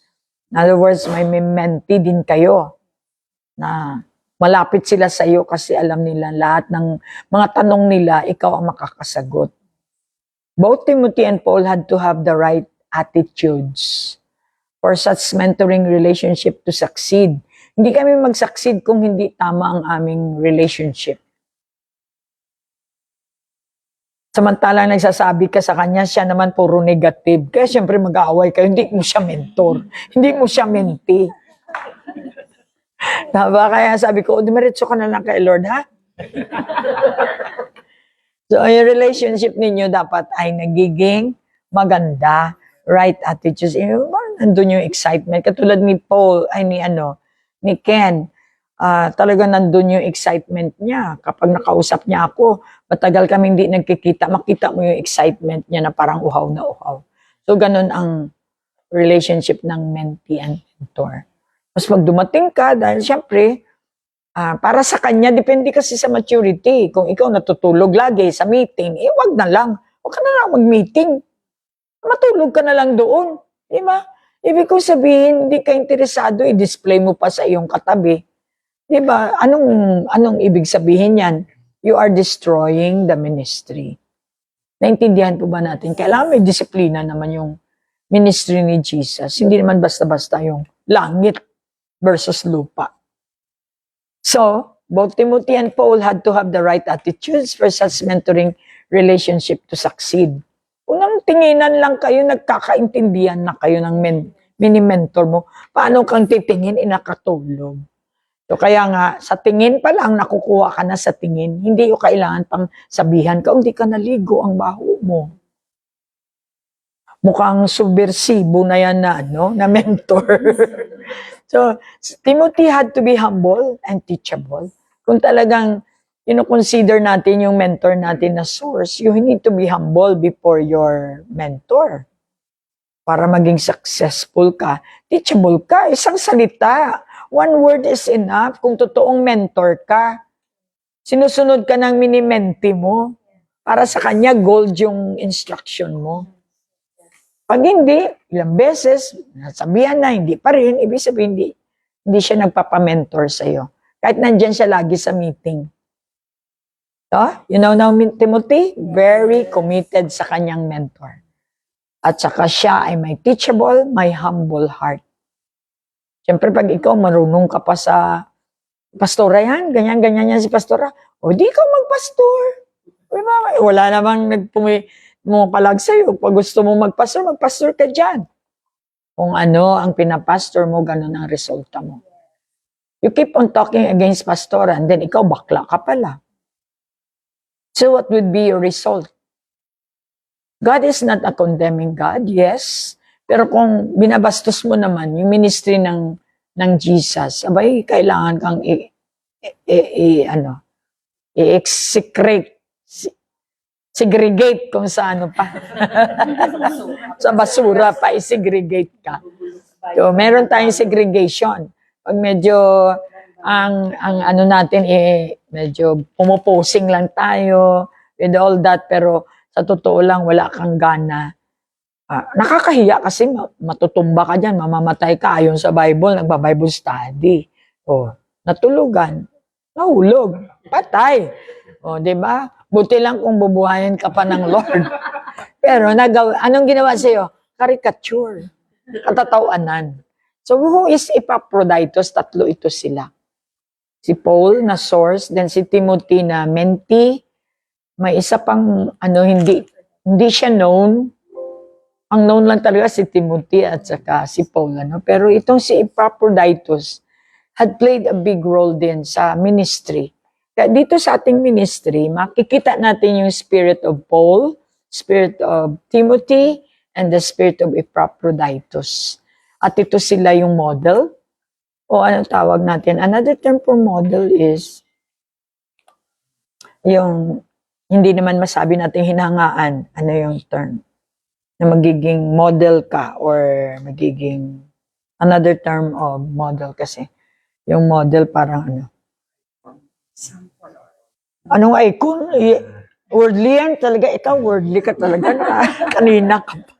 In other words, may mentee din kayo na malapit sila sa iyo kasi alam nila lahat ng mga tanong nila, ikaw ang makakasagot. Both Timothy and Paul had to have the right attitudes for such mentoring relationship to succeed. Hindi kami mag-succeed kung hindi tama ang aming relationship. Samantalang nagsasabi ka sa kanya, siya naman puro negative. Kaya siyempre mag-aaway kayo, hindi mo siya mentor, hindi mo siya mentee. Diba? Kaya sabi ko, dumiretso ka na lang kay Lord, ha? So, yung relationship ninyo dapat ay nagiging maganda, right attitudes. Nandun yung excitement. Katulad ni Paul, ni Ken, talaga nandun yung excitement niya. Kapag nakausap niya ako, matagal kami hindi nagkikita, makita mo yung excitement niya na parang uhaw na uhaw. So, ganun ang relationship ng mentee and mentor. Mas pag dumating ka, dahil syempre, para sa kanya, depende kasi sa maturity. Kung ikaw natutulog lagi sa meeting, wag na lang. Wag ka na lang mag-meeting. Matulog ka na lang doon. Di ba? Ibig kong sabihin, hindi ka interesado, i-display mo pa sa iyong katabi. Di ba? Anong ibig sabihin yan? You are destroying the ministry. Naintindihan po ba natin? Kailangan may disiplina naman yung ministry ni Jesus. Hindi naman basta-basta yung langit versus lupa. So, both Timothy and Paul had to have the right attitudes for such mentoring relationship to succeed. Unang tinginan lang kayo, nagkakaintindihan na kayo ng mini-mentor mo. Paano kang titingin, nakatulog. So kaya nga, sa tingin pa lang, nakukuha ka na sa tingin. Hindi ko kailangan pang sabihan ka, hindi ka naligo ang baho mo. Mukhang subversibo na yan na mentor. So, Timothy had to be humble and teachable. Kung talagang consider natin yung mentor natin na source, you need to be humble before your mentor. Para maging successful ka, teachable ka, isang salita. One word is enough kung totoong mentor ka. Sinusunod ka ng mini-mentee mo. Para sa kanya, gold yung instruction mo. Pag hindi, ilang beses, nasabihan na, hindi pa rin, ibig sabihin, hindi siya nagpapamentor sa'yo. Kahit nandyan siya lagi sa meeting. So, you know now, Timothy, very committed sa kanyang mentor. At saka siya ay may teachable, may humble heart. Siyempre, pag ikaw marunong ka pa sa pastora yan, ganyan-ganyan yan si pastora, di ikaw magpastor. Wala namang mo palag sa'yo. Pag gusto mo magpastor ka dyan. Kung ano ang pinapastor mo, ganun ang resulta mo. You keep on talking against pastor and then ikaw bakla ka pala. So what would be your result? God is not a condemning God, yes. Pero kung binabastos mo naman yung ministry ng Jesus, abay, kailangan kang i-execrate, segregate kung sa ano pa. Sa basura pa, i-segregate ka. So, meron tayong segregation. Pag medyo ang ano natin medyo pumoposing lang tayo with all that, pero sa totoo lang wala kang gana. Nakakahiya kasi matutumba ka dyan, mamamatay ka ayon sa Bible, nagba-Bible study. Natulugan, nahulog, patay. Di ba? Buti lang kung bubuhayin ka pa ng Lord. Pero anong ginawa sa'yo? Caricature, katatawanan. So who is Epaphroditus? Tatlo ito sila. Si Paul na source, then si Timothy na mentee. May isa pang hindi siya known. Ang known lang talaga si Timothy at saka si Paul. Pero itong si Epaphroditus had played a big role din sa ministry. Kaya dito sa ating ministry, makikita natin yung spirit of Paul, spirit of Timothy, and the spirit of Epaphroditus. At ito sila yung model. O anong tawag natin? Another term for model is yung hindi naman masabi natin hinangaan. Ano yung term? Na magiging model ka or magiging another term of model kasi. Yung model parang anong icon? Worldly yan talaga. Ikaw worldly ka talaga. Kanina ka pa.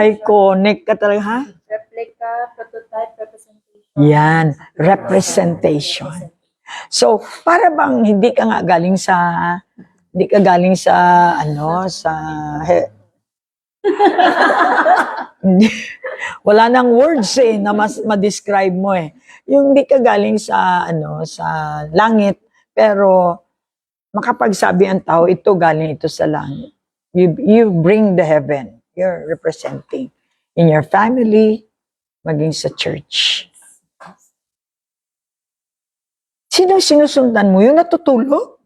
Iconic ka talaga, ha? Replica, prototype, representation. Yan, representation. So, para bang hindi ka galing sa wala nang words na ma-describe mo Yung hindi ka galing sa langit, pero makapagsabi ang tao, ito galing ito sa langit. You bring the heaven. You're representing in your family, maging sa church. Sino sinusundan mo? Yung natutulog?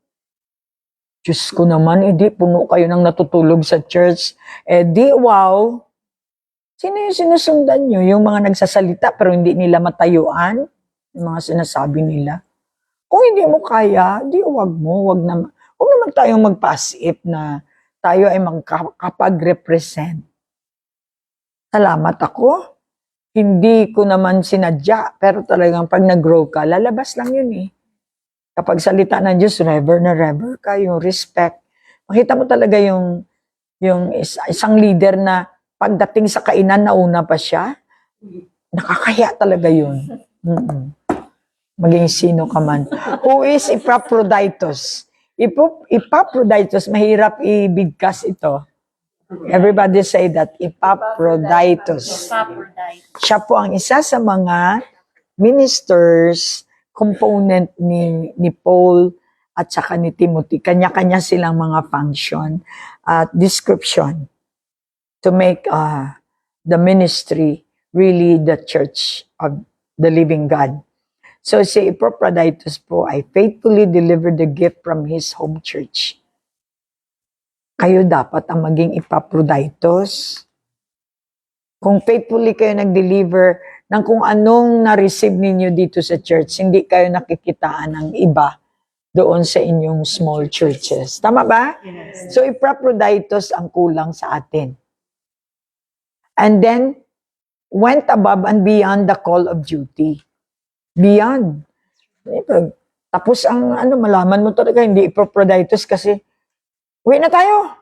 Diyos ko naman, di puno kayo ng natutulog sa church. Di wow. Sino yung sinusundan nyo? Yung mga nagsasalita pero hindi nila matayuan? Yung mga sinasabi nila? Kung hindi mo kaya, di wag mo. Wag naman tayong magpasip na tayo ay makapag-represent. Salamat ako. Hindi ko naman sinadya, pero talagang pag nag-grow ka, lalabas lang yun Kapag salita ng Diyos, rever na rever ka, yung respect. Makita mo talaga yung isang leader na pagdating sa kainan, nauna pa siya. Nakakaya talaga yun. Maging sino ka man. Who is Epaphroditus? Epaphroditus, mahirap ibigkas ito. Everybody say that. Epaphroditus. Siya po ang isa sa mga ministers, component ni Paul at saka ni Timothy. Kanya-kanya silang mga function at description to make the ministry really the church of the living God. So si Epaphroditus po ay faithfully delivered the gift from his home church. Kayo dapat ang maging Epaphroditus. Kung faithfully kayo nag-deliver ng kung anong na-receive ninyo dito sa church, hindi kayo nakikitaan ng iba doon sa inyong small churches. Tama ba? Yes. So Epaphroditus ang kulang sa atin. And then, went above and beyond the call of duty. Beyond. Tapos ang malaman mo talaga, hindi Epaphroditus kasi, uwi na tayo.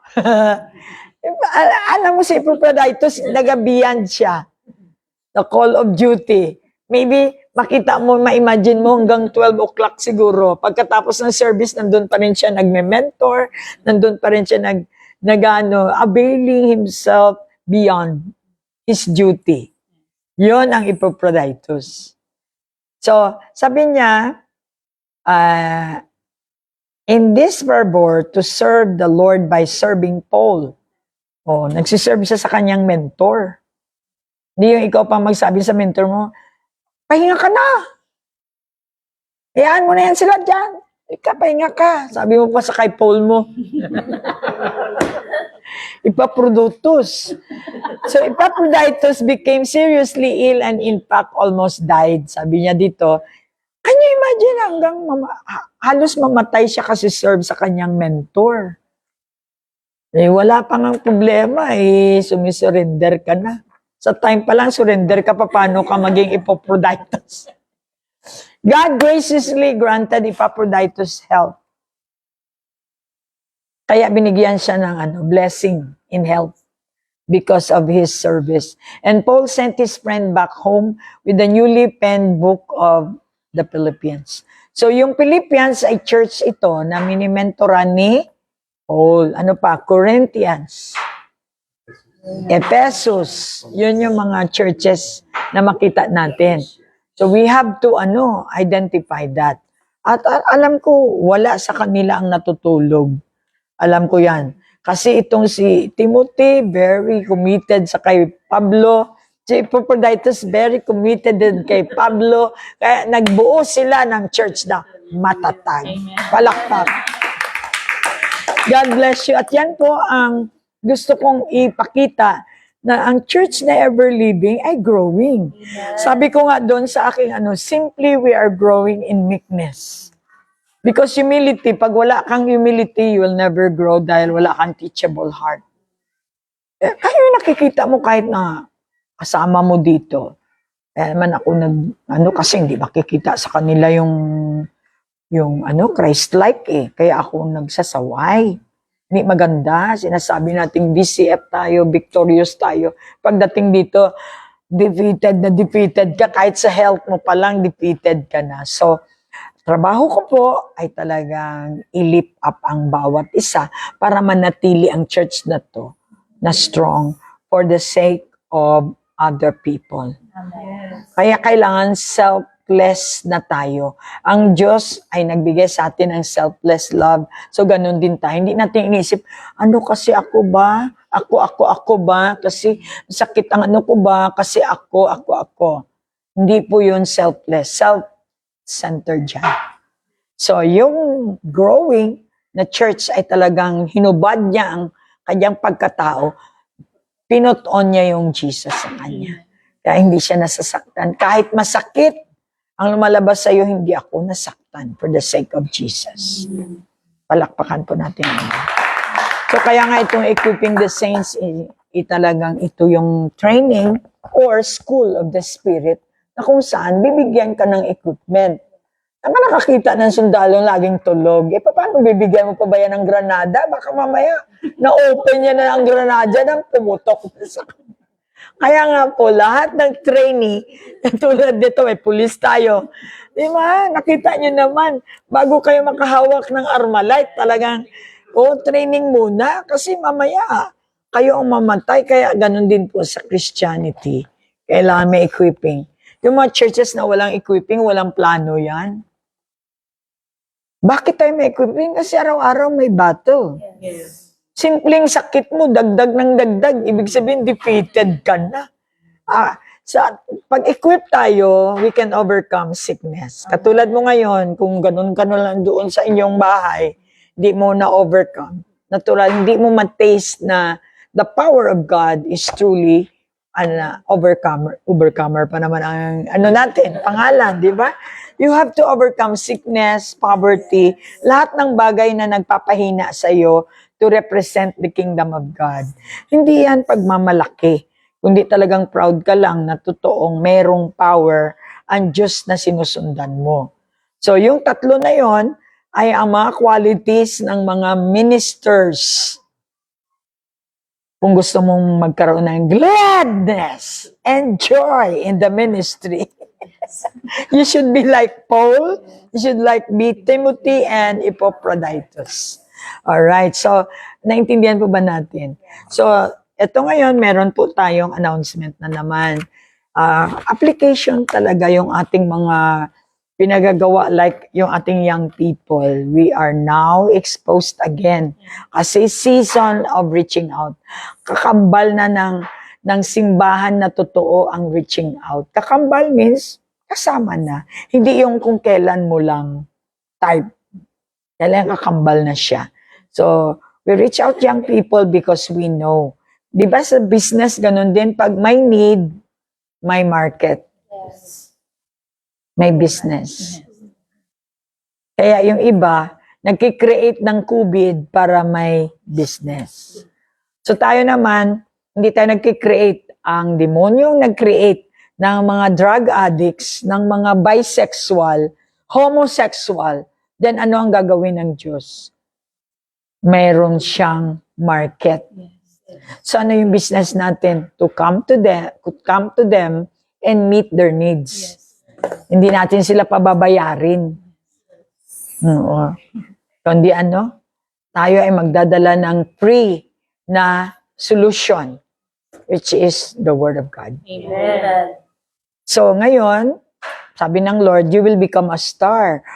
Alam mo si Epaphroditus, naga-beyond siya. The call of duty. Maybe, makita mo, ma-imagine mo hanggang 12 o'clock siguro. Pagkatapos ng service, nandun pa rin siya nagme-mentor, nandun pa rin siya availing himself beyond his duty. Yon ang Epaphroditus. So, sabi niya, in this fervor to serve the Lord by serving Paul. Nagsiserve siya sa kanyang mentor. Hindi yung ikaw pa magsabi sa mentor mo, pahinga ka na. Hayaan mo na yan sila dyan. Pahinga ka. Sabi mo pa sa kay Paul mo. Epaphroditus. So Epaphroditus became seriously ill and in fact almost died. Sabi niya dito, can you imagine hanggang halos mamatay siya kasi serve sa kanyang mentor. Wala pa ngang problema, sumisurrender ka na. Sa time pa lang, surrender ka pa, paano ka maging Epaphroditus? God graciously granted Epaphroditus health. Kaya binigyan siya ng blessing in health because of his service. And Paul sent his friend back home with the newly penned book of the Philippians. So yung Philippians ay church ito na minimentoran ni Paul. Ano pa? Corinthians. Ephesus. Yun yung mga churches na makita natin. So we have to identify that. At alam ko, wala sa kanila ang natutulog. Alam ko yan. Kasi itong si Timothy, very committed sa kay Pablo. Si Epaphroditus, very committed din kay Pablo. Kaya nagbuo sila ng church na matatag. Palakpak. God bless you. At yan po ang gusto kong ipakita na ang church na ever living ay growing. Sabi ko nga doon sa aking simply we are growing in meekness. Because humility, pag wala kang humility, you will never grow dahil wala kang teachable heart. Kayo nakikita mo kahit na kasama mo dito. Man ako kasi hindi makikita sa kanila yung Christ-like Kaya ako nagsasaway. Hindi maganda. Sinasabi nating VCF tayo, victorious tayo. Pagdating dito, defeated ka. Kahit sa health mo pa lang, defeated ka na. So, trabaho ko po ay talagang i-lift up ang bawat isa para manatili ang church na to na strong for the sake of other people. Amen. Kaya kailangan selfless na tayo. Ang Diyos ay nagbigay sa atin ng selfless love. So ganun din tayo. Hindi natin inisip, kasi ako ba? Ako ba? Kasi sakit ang ko ba? Kasi ako. Hindi po yun selfless. Self-centered dyan. So, yung growing na church ay talagang hinubad niya ang kanyang pagkatao, pinut-on niya yung Jesus sa kanya. Kaya hindi siya nasasaktan. Kahit masakit ang lumalabas sa iyo, hindi ako nasaktan for the sake of Jesus. Palakpakan po natin. So, kaya nga itong equipping the saints, talagang ito yung training or school of the Spirit na kung saan bibigyan ka ng equipment. Ang nakakita ng sundalong laging tulog, paano bibigyan mo pa ba yan ng granada? Baka mamaya, na-open niya na ang granada nang pumutok sa kanya. Kaya nga po, lahat ng trainee, tulad dito, may pulis tayo. Di ba? Nakita niyo naman, bago kayo makahawak ng Armalite, talagang, training muna. Kasi mamaya, kayo ang mamatay. Kaya ganun din po sa Christianity. Kailangan may equipping. Yung mga churches na walang equipping, walang plano yan. Bakit tayo may equipping? Kasi araw-araw may battle. Yes. Simpleng sakit mo, dagdag ng dagdag. Ibig sabihin, defeated ka na. Pag-equip tayo, we can overcome sickness. Katulad mo ngayon, kung ganun ka na lang doon sa inyong bahay, hindi mo na-overcome. Natural, hindi mo ma-taste na the power of God is truly overcomer. Overcomer pa naman ang natin, pangalan, di ba? You have to overcome sickness, poverty, lahat ng bagay na nagpapahina sa iyo to represent the kingdom of God. Hindi yan pagmamalaki, kundi talagang proud ka lang na totoong merong power ang Diyos na sinusundan mo. So yung tatlo na yon ay ang mga qualities ng mga ministers. Kung gusto mong magkaroon ng gladness and joy in the ministry, you should be like Paul, you should be Timothy and Epaphroditus. Alright, so naintindihan po ba natin? So, ito ngayon, meron po tayong announcement na naman. Application talaga yung ating mga pinagagawa, like yung ating young people. We are now exposed again. Kasi season of reaching out. Kakambal na ng simbahan na totoo ang reaching out. Kakambal means kasama na. Hindi yung kung kailan mo lang type. Kailan kakambal na siya. So, we reach out young people because we know. Di ba sa business, ganun din, pag may need, may market. Yes. May business. Kaya yung iba, nagkikreate ng COVID para may business. So tayo naman, hindi tayo nagkikreate ang demonyong nag-create ng mga drug addicts, ng mga bisexual, homosexual, then ano ang gagawin ng Diyos? Mayroon siyang market. So ano yung business natin? To come to them and meet their needs. Hindi natin sila pababayarin. Oo. Kundi ano? Tayo ay magdadala ng free na solution, which is the Word of God. Amen. So ngayon, sabi ng Lord, you will become a star.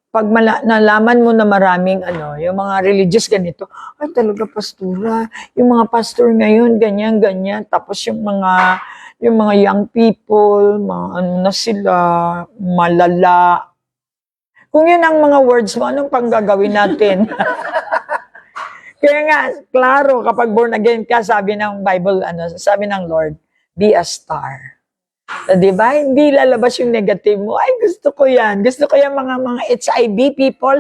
Pag nalaman mo na maraming yung mga religious ganito, ay talaga pastora, yung mga pastor ngayon ganyan ganyan, tapos yung mga young people, mga ano na sila, malala. Kung yun ang mga words mo, anong pang gagawin natin? Kaya nga, klaro, kapag born again ka, sabi ng Bible, sabi ng Lord, be a star. So, di ba? Hindi lalabas yung negative mo. Ay, gusto ko yan. Gusto ko yan mga HIV people.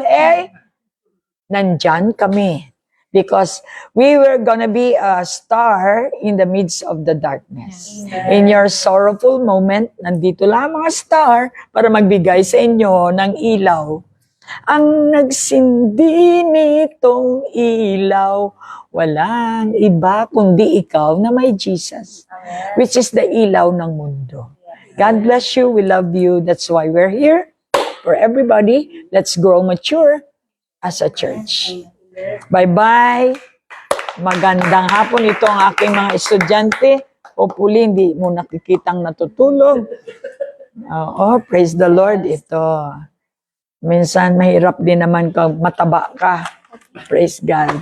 Nandyan kami. Because we were gonna be a star in the midst of the darkness. In your sorrowful moment, nandito lang mga star para magbigay sa inyo ng ilaw. Ang nagsindi nitong ilaw, walang iba kundi ikaw na may Jesus, which is the ilaw ng mundo. God bless you. We love you. That's why we're here. For everybody, let's grow mature as a church. Bye-bye. Magandang hapon. Ito ang aking mga estudyante. Hopefully, hindi mo nakikitang natutulog. Oo, praise the Lord. Ito. Minsan, mahirap din naman kung mataba ka. Praise God.